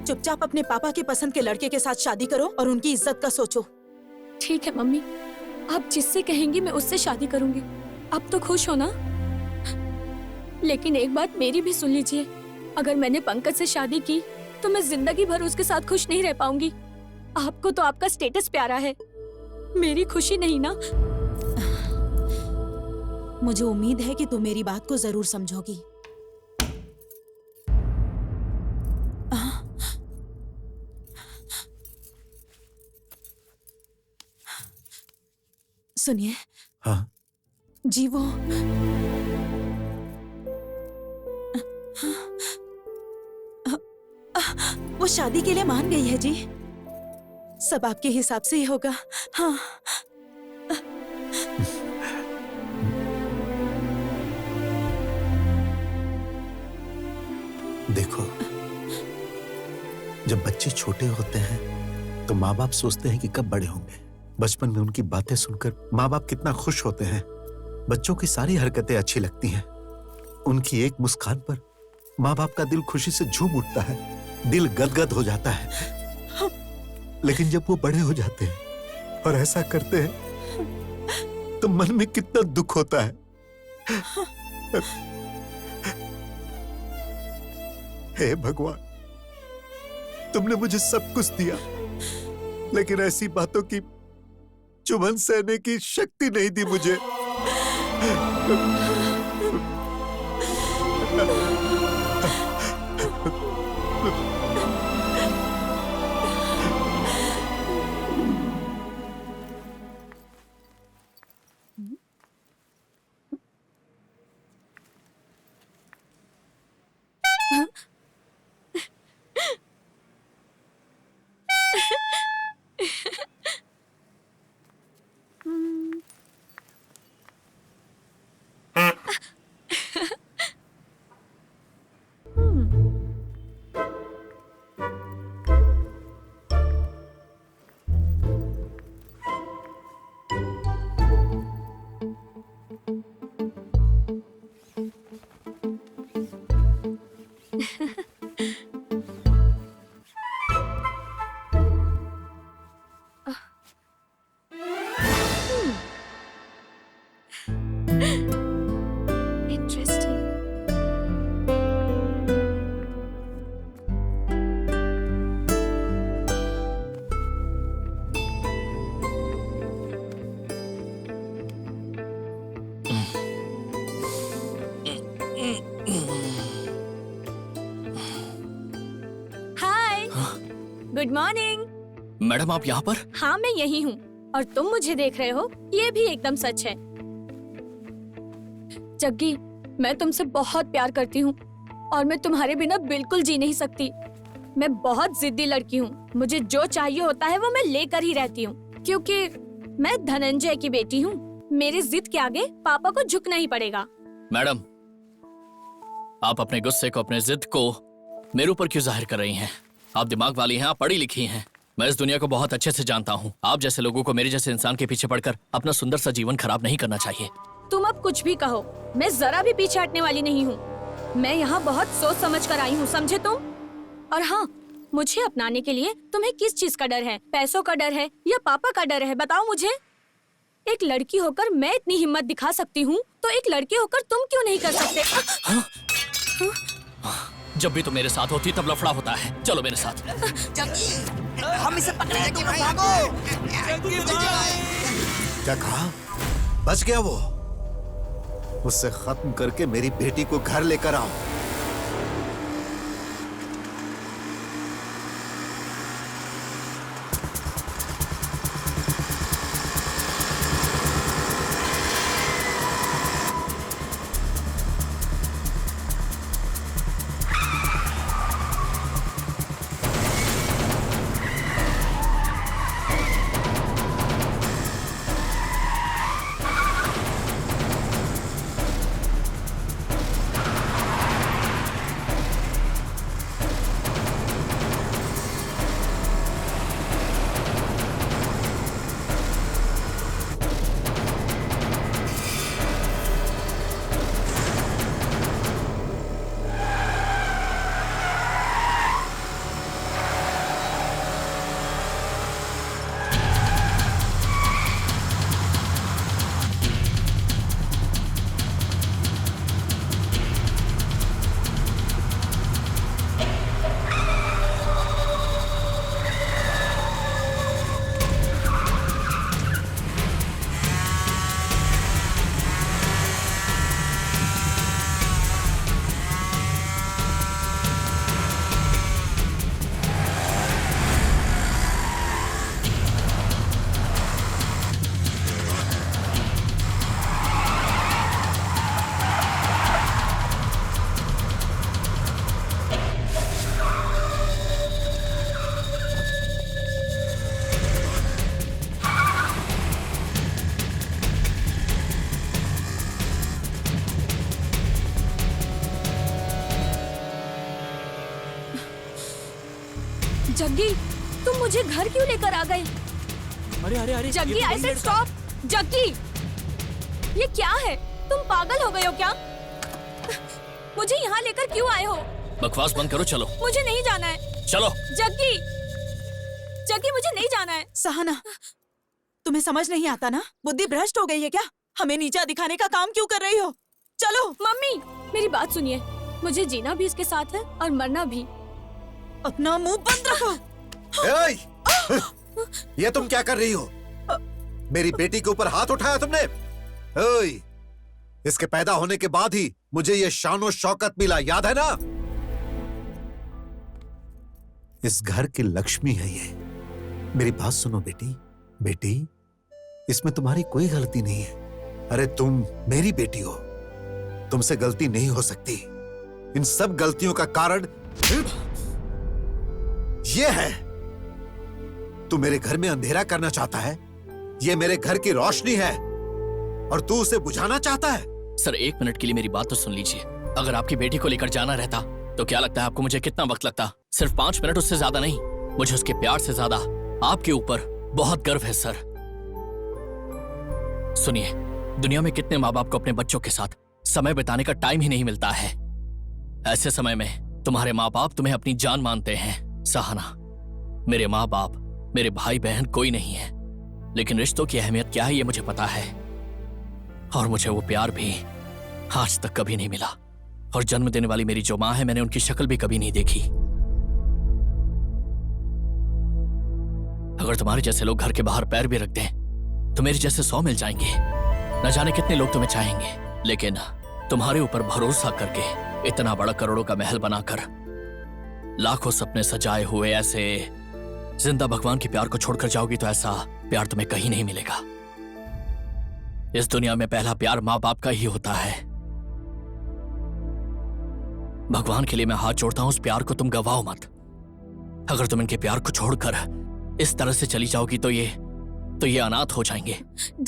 चुपचाप अपने पापा के पसंद के लड़के के साथ शादी करो और उनकी इज्जत का सोचो। ठीक है मम्मी, आप जिससे कहेंगी मैं उससे शादी करूंगी। अब तो खुश हो ना? लेकिन एक बात मेरी भी सुन लीजिए, अगर मैंने पंकज से शादी की तो मैं जिंदगी भर उसके साथ खुश नहीं रह पाऊंगी। आपको तो आपका स्टेटस प्यारा है, मेरी खुशी नहीं ना। मुझे उम्मीद है कि तुम मेरी बात को जरूर समझोगी। सुनिए। हाँ? जी वो शादी के लिए मान गई है जी। सब आपके हिसाब से ही होगा। हाँ। देखो, जब बच्चे छोटे होते हैं तो माँ बाप सोचते हैं कि कब बड़े होंगे। बचपन में उनकी बातें सुनकर माँ बाप कितना खुश होते हैं। बच्चों की सारी हरकतें अच्छी लगती हैं। उनकी एक मुस्कान पर माँ बाप का दिल खुशी से झूम उठता है, दिल गदगद हो जाता है। लेकिन जब वो बड़े हो जाते हैं और ऐसा करते हैं तो मन में कितना दुख होता है। हे भगवान, तुमने मुझे सब कुछ दिया, लेकिन ऐसी बातों की चुभन सहने की शक्ति नहीं दी मुझे। Good morning. मैडम आप यहाँ पर? हाँ मैं यही हूँ और तुम मुझे देख रहे हो, ये भी एकदम सच है। जग्गी, मैं तुमसे बहुत प्यार करती हूँ और मैं तुम्हारे बिना बिल्कुल जी नहीं सकती। मैं बहुत जिद्दी लड़की हूँ, मुझे जो चाहिए होता है वो मैं लेकर ही रहती हूँ, क्योंकि मैं धनंजय की बेटी हूँ। मेरी जिद के आगे पापा को झुकना ही पड़ेगा। मैडम, आप अपने गुस्से को, अपने जिद को मेरे ऊपर क्यों जाहिर कर रही हैं? आप दिमाग वाली हैं, आप पढ़ी लिखी हैं। मैं इस दुनिया को बहुत अच्छे से जानता हूँ। आप जैसे लोगों को मेरे जैसे इंसान के पीछे पड़कर अपना सुंदर सा जीवन खराब नहीं करना चाहिए। तुम अब कुछ भी कहो, मैं जरा भी पीछे हटने वाली नहीं हूँ। मैं यहाँ बहुत सोच समझ कर आई हूँ, समझे तुम? और हाँ, मुझे अपनाने के लिए तुम्हें किस चीज का डर है? पैसों का डर है या पापा का डर है? बताओ मुझे। एक लड़की होकर मैं इतनी हिम्मत दिखा सकती हूँ, तो एक लड़के होकर तुम क्यों नहीं कर सकते? जब भी तुम मेरे साथ होती तब लफड़ा होता है। चलो मेरे साथ। हम इसे पकड़े, तुम भागो। क्या कहा? बच गया वो? उससे खत्म करके मेरी बेटी को घर लेकर आओ। जग्गी, तुम मुझे घर क्यों लेकर आ गए? अरे अरे अरे, Jaggi, I said stop. Jaggi, ये क्या है? तुम पागल हो गए हो क्या? मुझे यहाँ लेकर क्यों आए हो? बकवास बंद करो, चलो। मुझे नहीं जाना है। चलो। जग्गी, जग्गी मुझे नहीं जाना है। सहना, तुम्हें समझ नहीं आता ना? बुद्धि भ्रष्ट हो गई है क्या? हमें नीचा दिखाने का काम क्यों कर रही हो? चलो। मम्मी, मेरी बात सुनिए। मुझे जीना भी इसके साथ है और मरना भी। अपना मुंह बंद रखो। ये तुम क्या कर रही हो? मेरी बेटी के ऊपर हाथ उठाया तुमने? ओए, इसके पैदा होने के बाद ही मुझे ये शान और शौकत मिला, याद है ना? इस घर की लक्ष्मी है ये। मेरी बात सुनो बेटी। बेटी, इसमें तुम्हारी कोई गलती नहीं है। अरे तुम मेरी बेटी हो, तुमसे गलती नहीं हो सकती। इन सब गलतियों का कारण ये है। तू मेरे घर में अंधेरा करना चाहता है। ये मेरे घर की रोशनी है और तू उसे बुझाना चाहता है। सर, 1 मिनट के लिए मेरी बात तो सुन लीजिए। अगर आपकी बेटी को लेकर जाना रहता तो क्या लगता है आपको मुझे कितना वक्त लगता? सिर्फ 5 मिनट, उससे ज्यादा नहीं। मुझे उसके प्यार से ज्यादा आपके ऊपर बहुत गर्व है सर। सुनिए, दुनिया में कितने माँ बाप को अपने बच्चों के साथ समय बिताने का टाइम ही नहीं मिलता है। ऐसे समय में तुम्हारे माँ बाप तुम्हें अपनी जान मानते हैं। सहाना, मेरे माँ बाप, मेरे भाई बहन कोई नहीं है, लेकिन रिश्तों की अहमियत क्या है ये मुझे पता है। और मुझे वो प्यार भी आज तक कभी नहीं मिला। और जन्म देने वाली मेरी जो माँ है, मैंने उनकी शक्ल भी कभी नहीं देखी। अगर तुम्हारे जैसे लोग घर के बाहर पैर भी रख दें तो मेरे जैसे 100 मिल जाएंगे। न जाने कितने लोग तुम्हें चाहेंगे, लेकिन तुम्हारे ऊपर भरोसा करके इतना बड़ा करोड़ों का महल बनाकर लाखों सपने सजाए हुए ऐसे जिंदा भगवान के प्यार को छोड़कर जाओगी तो ऐसा प्यार तुम्हें कहीं नहीं मिलेगा। इस दुनिया में पहला प्यार माँ बाप का ही होता है। भगवान के लिए मैं हाथ जोड़ता हूं, उस प्यार को तुम गवाओ मत। अगर तुम इनके प्यार को छोड़कर इस तरह से चली जाओगी तो ये अनाथ हो जाएंगे।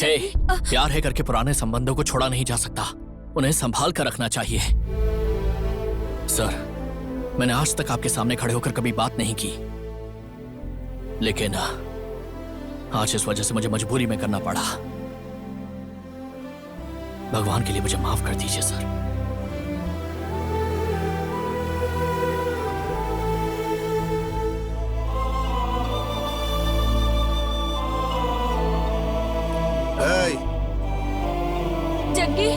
हे, प्यार है करके पुराने संबंधों को छोड़ा नहीं जा सकता, उन्हें संभाल कर रखना चाहिए। सर, मैंने आज तक आपके सामने खड़े होकर कभी बात नहीं की, लेकिन आज इस वजह से मुझे मजबूरी में करना पड़ा। भगवान के लिए मुझे माफ कर दीजिए सर। जग्गी,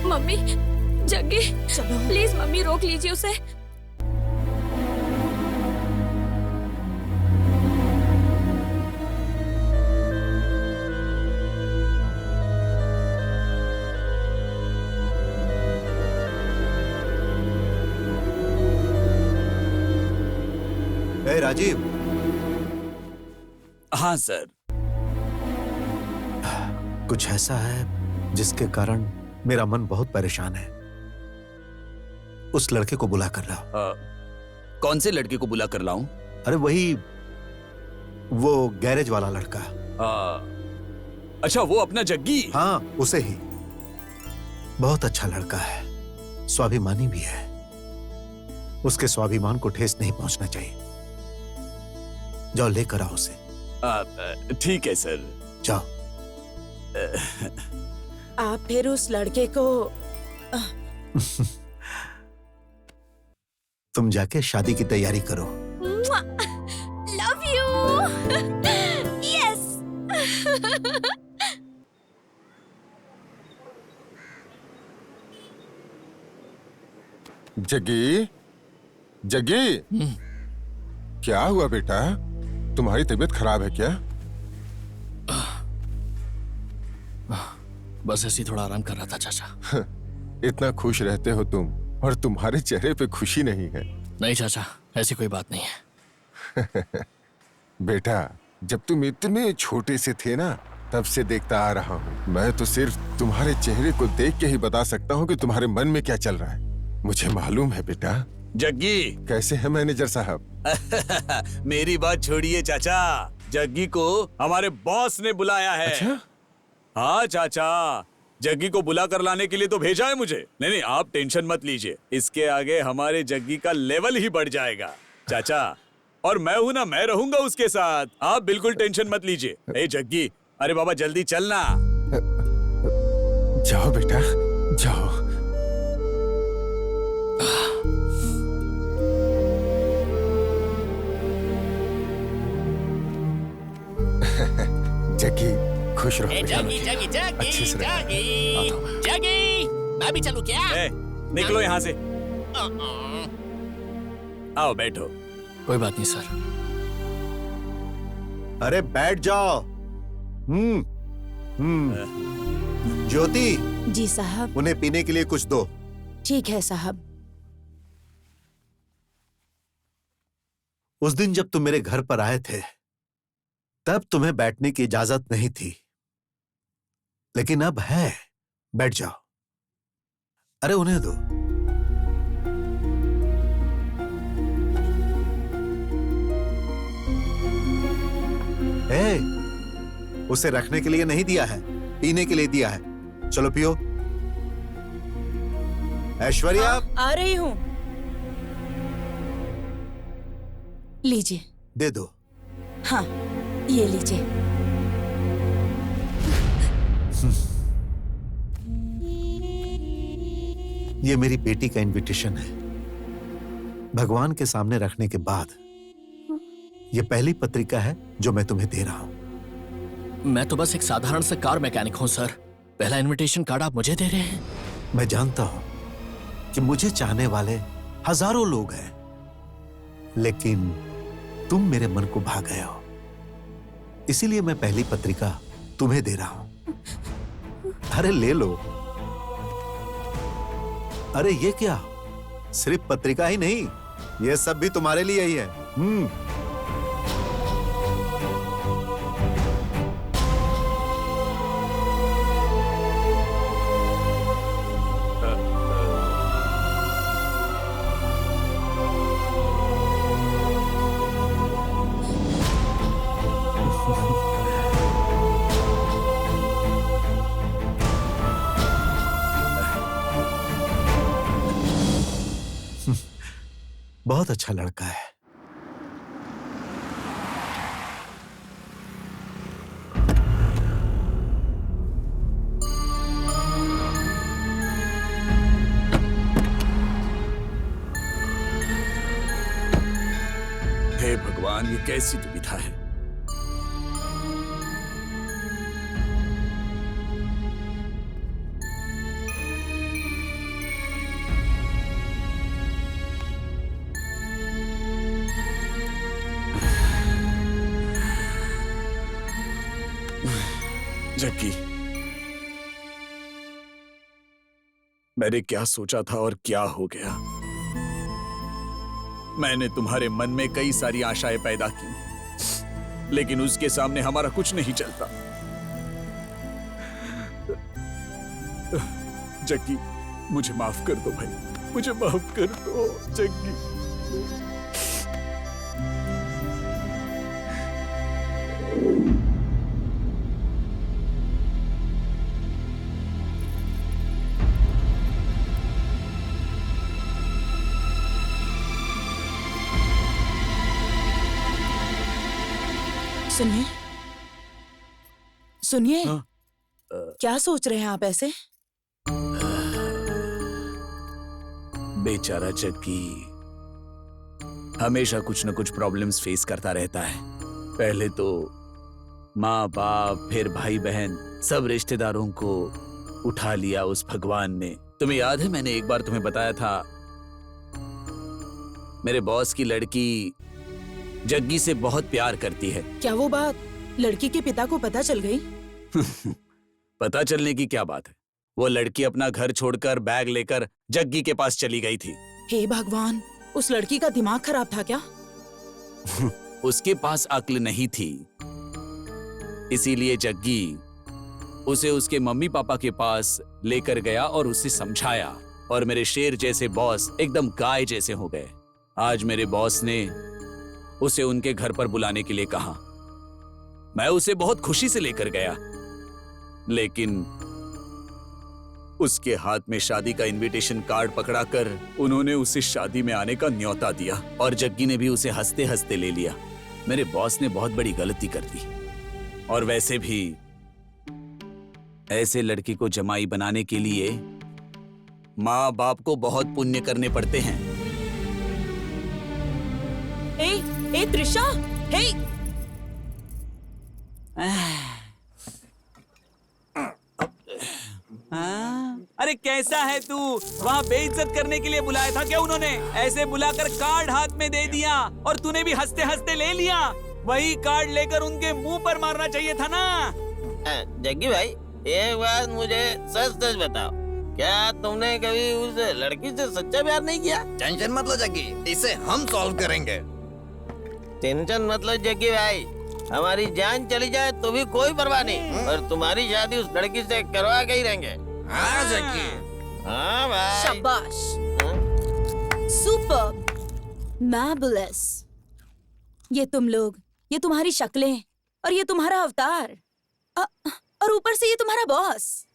मम्मी, जग्गी, चलो प्लीज मम्मी रोक लीजिए उसे। ए राजीव, हाँ सर। कुछ ऐसा है जिसके कारण मेरा मन बहुत परेशान है। उस लड़के को बुला कर लाओ। कौन से लड़के को बुला कर लाऊं? अरे वही, वो गैरेज वाला लड़का। अच्छा, वो अपना जग्गी? हाँ, उसे ही। बहुत अच्छा लड़का है, स्वाभिमानी भी है। उसके स्वाभिमान को ठेस नहीं पहुंचना चाहिए। जाओ लेकर आओ उसे। ठीक है सर। जाओ। आप फिर उस लड़के को तुम जाके शादी की तैयारी करो। Love you. Yes. Jaggi, Jaggi, क्या हुआ बेटा? तुम्हारी तबीयत खराब है क्या? बस ऐसे ही थोड़ा आराम कर रहा था चाचा। इतना खुश रहते हो तुम, और तुम्हारे चेहरे पे खुशी नहीं है। नहीं चाचा, ऐसी कोई बात नहीं है। बेटा, जब तुम इतने छोटे से थे ना, तब से देखता आ रहा हूँ। मैं तो सिर्फ तुम्हारे चेहरे को देख के ही बता सकता हूँ कि तुम्हारे मन में क्या चल रहा है। मुझे मालूम है बेटा। जग्गी, कैसे है मैनेजर साहब? मेरी बात छोड़िए चाचा, जग्गी को हमारे बॉस ने बुलाया है। अच्छा? हाँ चाचा, जग्गी को बुला कर लाने के लिए तो भेजा है मुझे। नहीं, आप टेंशन मत लीजिए, इसके आगे हमारे जग्गी का लेवल ही बढ़ जाएगा चाचा। और मैं हूं ना, मैं रहूंगा उसके साथ, आप बिल्कुल टेंशन मत लीजिए। ए जग्गी, अरे बाबा जल्दी चलना। जाओ बेटा, जाओ। जग्गी, खुश रहो बेटा। अच्छे से जगी, मैं भी चलूं क्या? निकलो यहाँ से। आओ बैठो। कोई बात नहीं सर। अरे बैठ जाओ। ज्योति, जी साहब। उन्हें पीने के लिए कुछ दो। ठीक है साहब। उस दिन जब तुम मेरे घर पर आए थे, तब तुम्हें बैठने की इजाजत नहीं थी, लेकिन अब है। बैठ जाओ। अरे उन्हें दो। उसे रखने के लिए नहीं दिया है, पीने के लिए दिया है। चलो पियो। ऐश्वर्या, आ रही हूँ। लीजिए। दे दो। हाँ, ये लीजिए। ये मेरी बेटी का इनविटेशन है। भगवान के सामने रखने के बाद ये पहली पत्रिका है जो मैं तुम्हें दे रहा हूं। मैं तो बस एक साधारण सा कार मैकेनिक हूं सर। पहला इनविटेशन कार्ड आप मुझे दे रहे हैं? मैं जानता हूं कि मुझे चाहने वाले हजारों लोग हैं, लेकिन तुम मेरे मन को भा गए हो। इसीलिए मैं पहली पत्रिका तुम्हें दे रहा हूं। अरे ले लो। अरे ये क्या, सिर्फ पत्रिका ही नहीं, ये सब भी तुम्हारे लिए ही है। बहुत अच्छा लड़का है। हे भगवान, ये कैसी दुविधा है। जग्गी, मैंने क्या सोचा था और क्या हो गया। मैंने तुम्हारे मन में कई सारी आशाएं पैदा की, लेकिन उसके सामने हमारा कुछ नहीं चलता। जग्गी, मुझे माफ कर दो भाई, मुझे माफ कर दो जग्गी। सुनिए, सुनिए। हाँ? क्या सोच रहे हैं आप ऐसे? बेचारा जग्गी हमेशा कुछ न कुछ प्रॉब्लम्स फेस करता रहता है। पहले तो माँ बाप, फिर भाई बहन, सब रिश्तेदारों को उठा लिया उस भगवान ने। तुम्हें याद है मैंने एक बार तुम्हें बताया था मेरे बॉस की लड़की जग्गी से बहुत प्यार करती है। क्या वो बात लड़की के पिता को पता चल गई? पता चलने की क्या बात है, वो लड़की अपना घर छोड़कर बैग लेकर जग्गी के पास चली गई थी। हे भगवान, उस लड़की का दिमाग खराब था क्या? उसके पास अक्ल नहीं थी, इसीलिए जग्गी उसे उसके मम्मी पापा के पास लेकर गया और उसे समझाया, और मेरे शेर जैसे बॉस एकदम गाय जैसे हो गए। आज मेरे बॉस ने उसे उनके घर पर बुलाने के लिए कहा। मैं उसे बहुत खुशी से लेकर गया, लेकिन उसके हाथ में शादी का इनविटेशन कार्ड पकड़ाकर उन्होंने उसे शादी में आने का न्योता दिया, और जग्गी ने भी उसे हंसते हंसते ले लिया। मेरे बॉस ने बहुत बड़ी गलती कर दी, और वैसे भी ऐसे लड़की को जमाई बनाने के लिए माँ बाप को बहुत पुण्य करने पड़ते हैं। ए त्रिशा, हे! अरे कैसा है तू? वहाँ बेइज्जत करने के लिए बुलाया था क्या उन्होंने? ऐसे बुलाकर कार्ड हाथ में दे दिया और तूने भी हंसते हंसते ले लिया। वही कार्ड लेकर उनके मुंह पर मारना चाहिए था ना। जग्गी भाई, एक बात मुझे सच सच बताओ, क्या तुमने कभी उस लड़की से सच्चा प्यार नहीं किया? टेंशन मत लो जग्गी, इसे हम सॉल्व करेंगे। टेंशन मत लो जग्गी भाई, हमारी जान चली जाए तो भी कोई परवाह नहीं, और तुम्हारी शादी उस लड़की से करवा के ही रहेंगे। हाँ जग्गी। हाँ भाई। शाबाश, सुपर, मैबुलस। ये तुम लोग, ये तुम्हारी शक्लें और ये तुम्हारा अवतार, और ऊपर से ये तुम्हारा बॉस।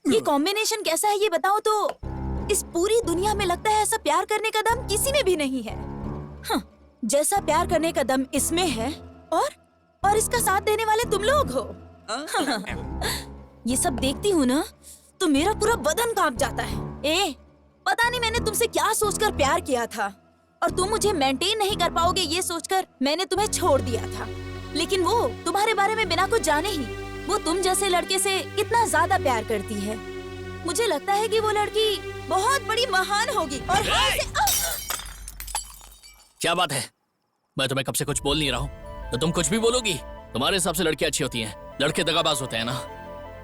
ये कॉम्बिनेशन कैसा है ये बताओ तो। इस पूरी दुनिया में लगता है ऐसा प्यार करने का दम किसी में भी नहीं है। जैसा प्यार करने का दम इसमें है, और इसका साथ देने वाले तुम लोग हो। ये सब देखती हूँ ना तो मेरा पूरा बदन कांप जाता है। पता नहीं मैंने तुमसे क्या सोचकर प्यार किया था, और तुम मुझे मेंटेन नहीं कर पाओगे ये सोचकर मैंने तुम्हें छोड़ दिया था। लेकिन वो तुम्हारे बारे में बिना कुछ जाने ही वो तुम जैसे लड़के से इतना ज्यादा प्यार करती है। मुझे लगता है कि वो लड़की बहुत बड़ी महान होगी। और क्या बात है? मैं तुम्हें कब से कुछ बोल नहीं रहा हूँ, तो तुम कुछ भी बोलोगी? तुम्हारे हिसाब से लड़कियां अच्छी होती हैं, लड़के दगाबाज होते हैं ना?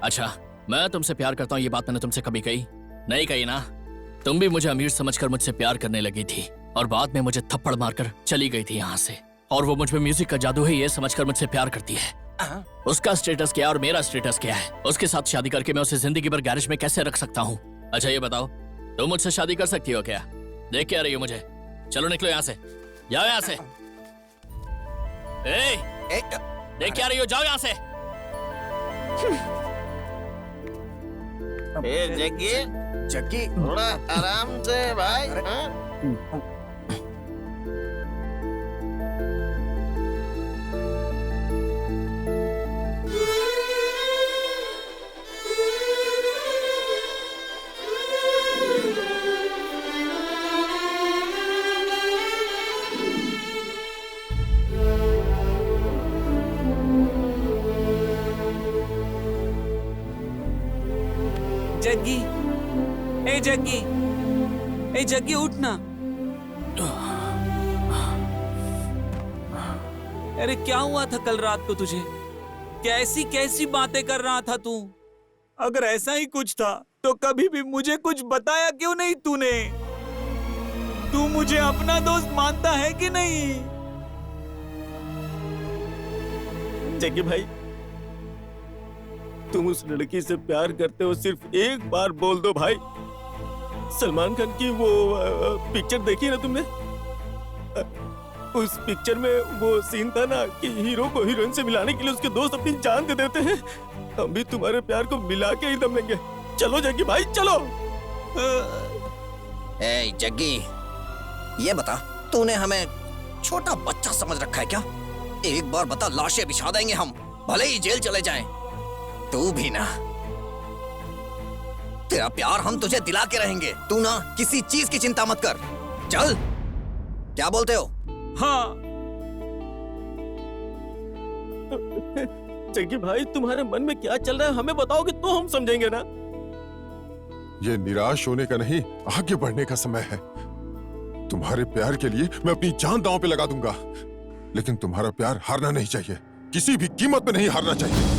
अच्छा, मैं तुमसे प्यार करता हूँ, ये बात मैंने तुमसे कभी कही नहीं? कही ना? तुम भी मुझे अमीर समझकर मुझसे प्यार करने लगी थी और बाद में मुझे थप्पड़ मारकर चली गई थी यहाँ से। और वो मुझ में म्यूजिक का जादू है ये समझकर मुझसे प्यार करती है। उसका स्टेटस क्या है और मेरा स्टेटस क्या है? उसके साथ शादी करके मैं उसे जिंदगी भर गैरेज में कैसे रख सकता हूँ? अच्छा ये बताओ, तुम मुझसे शादी कर सकती हो क्या? देख क्या रही हो मुझे? चलो निकलो यहाँ से, जाओ यहाँ से। देख क्या रही हो, जाओ यहाँ से। जग्गी, जग्गी, थोड़ा आराम से भाई। हाँ? जग्गी, ए जग्गी, ए जग्गी उठ ना। अरे क्या हुआ था कल रात को तुझे? कैसी कैसी बातें कर रहा था तू? अगर ऐसा ही कुछ था तो कभी भी मुझे कुछ बताया क्यों नहीं तूने? तू मुझे अपना दोस्त मानता है कि नहीं? जग्गी भाई, तुम उस लड़की से प्यार करते हो, सिर्फ एक बार बोल दो भाई। सलमान खान की वो पिक्चर देखी ना तुमने? उस पिक्चर में वो सीन था ना कि हीरो को हीरोइन से मिलाने के लिए उसके दोस्त अपनी जान दे देते हैं। हम भी तुम्हारे प्यार को मिला के ही दम लेंगे। चलो जग्गी भाई चलो। ए जग्गी, ये बता, तूने हमें छोटा बच्चा समझ रखा है क्या? एक बार बता, लाशें बिछा देंगे हम, भले ही जेल चले जाएं। तू भी ना, तेरा प्यार हम तुझे दिला के रहेंगे। तू ना किसी चीज की चिंता मत कर। चल, क्या बोलते हो? हाँ। जग्गी भाई, तुम्हारे मन में क्या चल रहा है हमें बताओगे तो हम समझेंगे ना। ये निराश होने का नहीं, आगे बढ़ने का समय है। तुम्हारे प्यार के लिए मैं अपनी जान दांव पे लगा दूंगा, लेकिन तुम्हारा प्यार हारना नहीं चाहिए, किसी भी कीमत पे नहीं हारना चाहिए।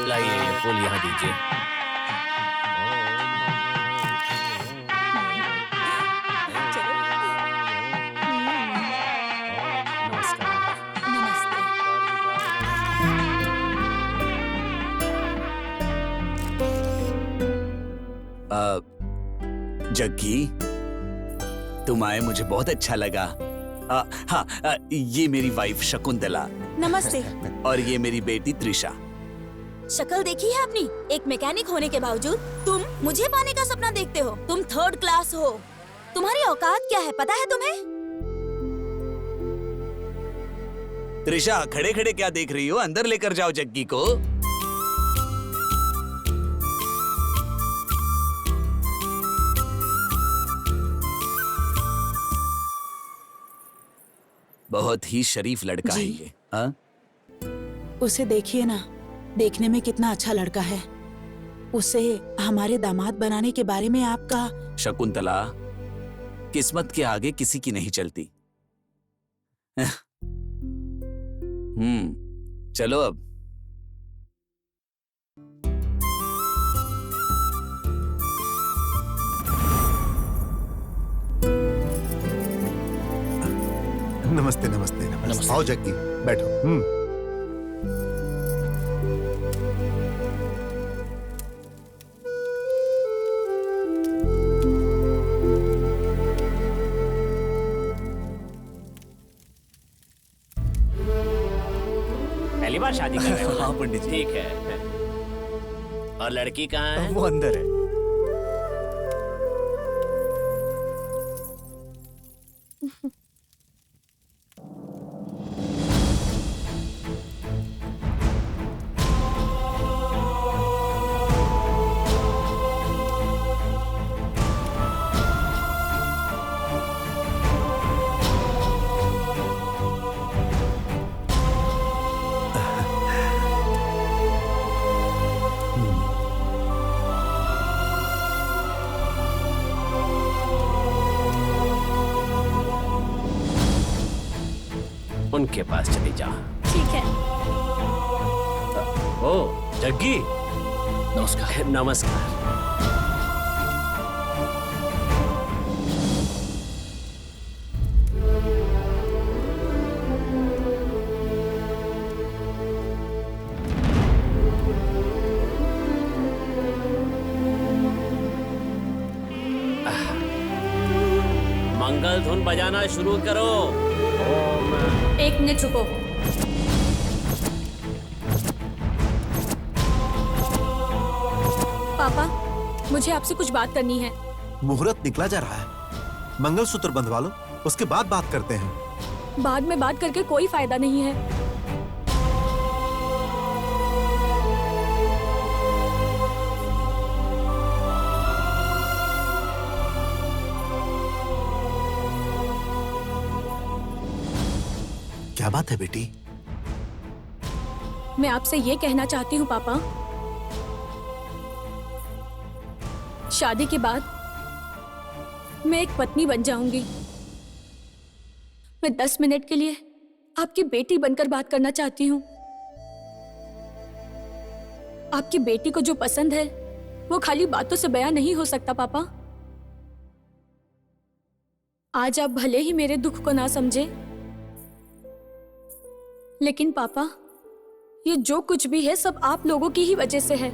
लाइए ये फूल यहाँ दीजिए। जग्गी, तुम आए मुझे बहुत अच्छा लगा। हाँ, ये मेरी वाइफ शकुंतला। नमस्ते। और ये मेरी बेटी त्रिशा। शक्ल देखी है अपनी? एक मैकेनिक होने के बावजूद तुम मुझे पाने का सपना देखते हो। तुम 3rd क्लास हो। तुम्हारी औकात क्या है पता है तुम्हें? त्रिशा, खड़े खड़े क्या देख रही हो? अंदर लेकर जाओ जग्गी को। बहुत ही शरीफ लड़का है ये। हाँ? उसे देखिए ना, देखने में कितना अच्छा लड़का है। उसे हमारे दामाद बनाने के बारे में आपका। शकुंतला, किस्मत के आगे किसी की नहीं चलती। चलो अब। नमस्ते नमस्ते नमस्ते। आओ जग्गी, बैठो। पहली बार शादी कर रहे हो? हाँ पंडित जी। ठीक है। और लड़की कहाँ है? वो अंदर है। उनके पास चली जा। ठीक है। ओ जग्गी, नमस्कार। नमस्कार। मंगल धुन बजाना शुरू करो। 1 मिनट रुको। पापा, मुझे आपसे कुछ बात करनी है। मुहूर्त निकला जा रहा है, मंगलसूत्र बंधवा लो, उसके बाद बात करते हैं। बाद में बात करके कोई फायदा नहीं है। क्या बात है बेटी? मैं आपसे ये कहना चाहती हूँ पापा, शादी के बाद मैं एक पत्नी बन जाऊंगी। मैं 10 मिनट के लिए आपकी बेटी बनकर बात करना चाहती हूँ। आपकी बेटी को जो पसंद है वो खाली बातों से बयां नहीं हो सकता पापा। आज आप भले ही मेरे दुख को ना समझे, लेकिन पापा ये जो कुछ भी है सब आप लोगों की ही वजह से है।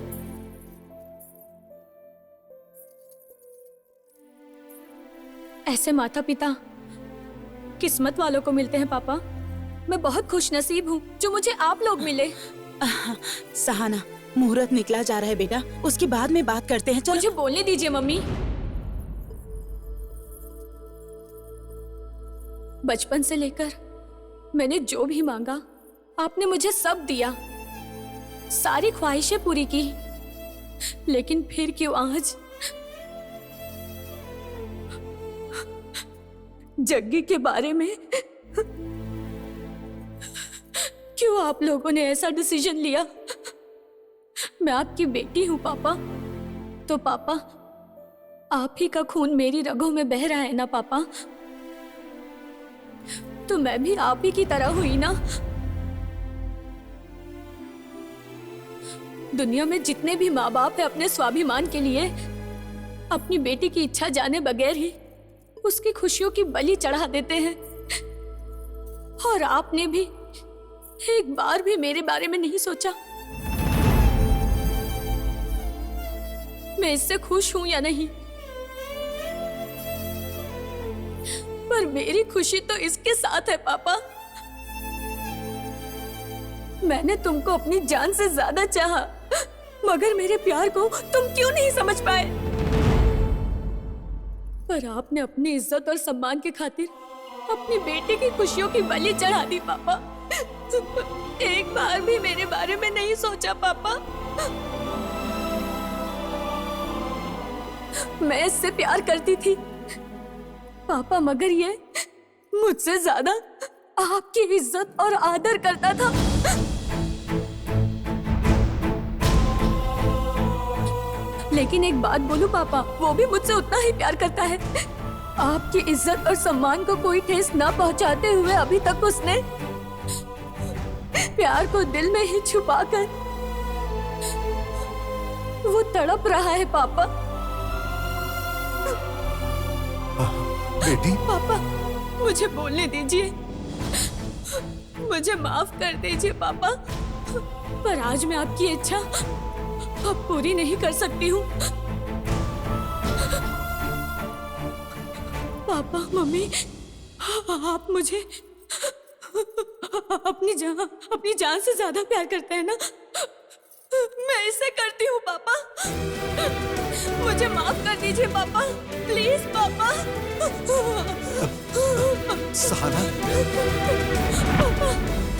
ऐसे माता पिता किस्मत वालों को मिलते हैं पापा। मैं बहुत खुशनसीब हूँ जो मुझे आप लोग मिले। सहाना, मुहूर्त निकला जा रहा है बेटा, उसके बाद में बात करते हैं। चलो। मुझे बोलने दीजिए मम्मी। बचपन से लेकर मैंने जो भी मांगा आपने मुझे सब दिया, सारी ख्वाहिशें पूरी की, लेकिन फिर क्यों आज जग्गी के बारे में क्यों आप लोगों ने ऐसा डिसीजन लिया? मैं आपकी बेटी हूं पापा, तो पापा आप ही का खून मेरी रगों में बह रहा है ना पापा, तो मैं भी आप ही की तरह हुई ना। दुनिया में जितने भी माँ बाप है अपने स्वाभिमान के लिए अपनी बेटी की इच्छा जाने बगैर ही उसकी खुशियों की बलि चढ़ा देते हैं, और आपने भी एक बार भी मेरे बारे में नहीं सोचा मैं इससे खुश हूं या नहीं। पर मेरी खुशी तो इसके साथ है पापा। मैंने तुमको अपनी जान से ज्यादा चाहा, मगर मेरे प्यार को तुम क्यों नहीं समझ पाए? पर आपने अपनी इज्जत और सम्मान की खातिर अपनी बेटी की खुशियों की बलि चढ़ा दी पापा। एक बार भी मेरे बारे में नहीं सोचा पापा। मैं इससे प्यार करती थी पापा, मगर ये मुझसे ज्यादा आपकी इज्जत और आदर करता था। लेकिन एक बात बोलूं पापा, वो भी मुझसे उतना ही प्यार करता है। आपकी इज्जत और सम्मान को कोई ठेस न पहुंचाते हुए अभी तक उसने प्यार को दिल में ही छुपाकर वो तड़प रहा है पापा। बेटी, पापा मुझे बोलने दीजिए, मुझे माफ कर दीजिए पापा, पर आज मैं आपकी इच्छा अब पूरी नहीं कर सकती हूँ। पापा मम्मी, आप मुझे अपनी जान से ज्यादा प्यार करते हैं ना? मैं इसे करती हूँ पापा, मुझे माफ कर दीजिए पापा, प्लीज पापा। सहाना,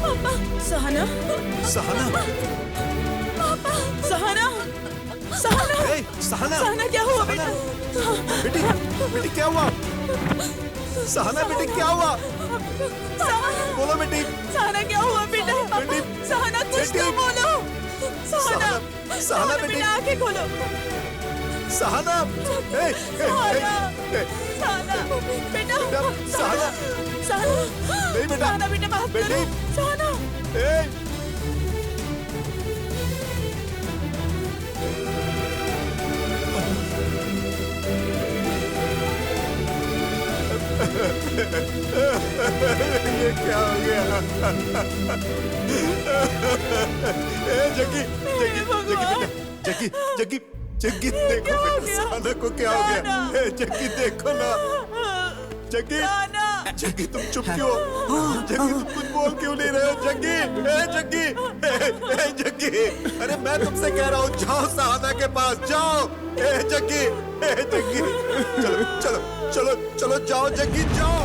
पापा, सहाना, सहाना, पापा, सहाना, सहाना, ए, सहाना, सहाना क्या हुआ बेटा? बेटी, बेटी क्या हुआ? सहाना बेटी क्या हुआ? बोलो बेटी। सहाना क्या हुआ बेटा? बेटी, सहाना कुछ तो बोलो। सहाना, सहाना बेटी, आंखें खोलो। सहाना, सहाना, बेटा, सहाना, सहाना, नहीं बेटा, सहाना बेटा बात करो। बेटी, सहाना, ये क्या हो गया? जग्गी, जग्गी, जग्गी, जग्गी, देखो बेटा, सहाना को क्या हो गया? जग्गी देखो ना, जग्गी, जग्गी तुम चुप क्यों? जग्गी तुम कुछ बोल क्यों नहीं रहे हो? जग्गी, जग्गी, जग्गी, अरे मैं तुमसे कह रहा हूँ जाओ सहाना के पास जाओ। जग्गी, जग्गी, चलो चलो चलो चलो जाओ जग्गी जाओ।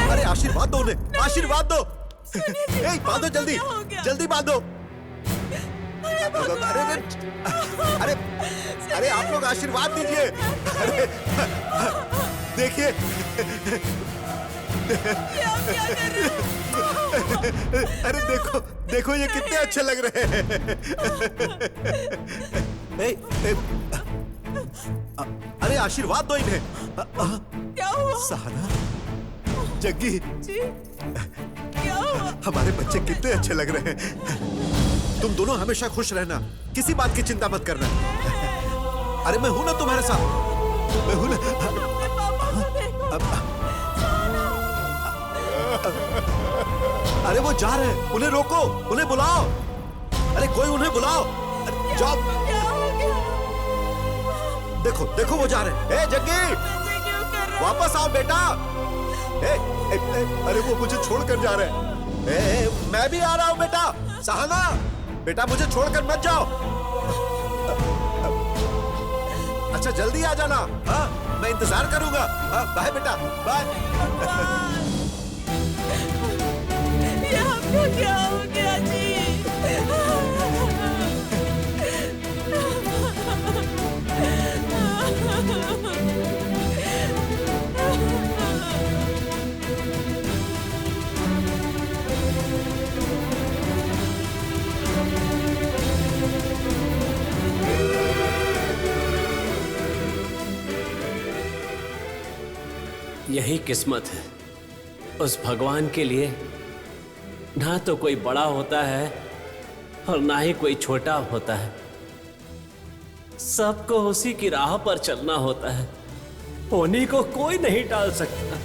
अरे आशीर्वाद दो उन्हें, आशीर्वाद दो। बांधो जल्दी, जल्दी बांधो। अरे अरे अरे आप लोग आशीर्वाद दीजिए। अरे देखिए, अरे देखो देखो ये कितने अच्छे लग रहे हैं। अरे आशीर्वाद दो इन्हें। क्या हुआ? सहाना, जग्गी, क्या हुआ? हमारे बच्चे कितने अच्छे लग रहे हैं। तुम दोनों हमेशा खुश रहना, किसी बात की चिंता मत करना। अरे मैं हूं ना तुम्हारे साथ, मैं हूं ना। अरे वो जा रहे हैं, उन्हें रोको, उन्हें बुलाओ। अरे कोई उन्हें बुलाओ, जाओ। देखो देखो वो जा रहे हैं। ए जग्गी, वापस आओ बेटा। अरे वो मुझे छोड़कर जा रहे हैं। मैं भी आ रहा हूँ बेटा। सहाना बेटा, मुझे छोड़कर मत जाओ। अच्छा जल्दी आ जाना। हाँ मैं इंतजार करूंगा। हाँ बाय बेटा, बाय। ये हमको क्या हो गया जी? यही किस्मत है। उस भगवान के लिए ना तो कोई बड़ा होता है और ना ही कोई छोटा होता है। सबको उसी की राह पर चलना होता है। उन्हीं को कोई नहीं टाल सकता।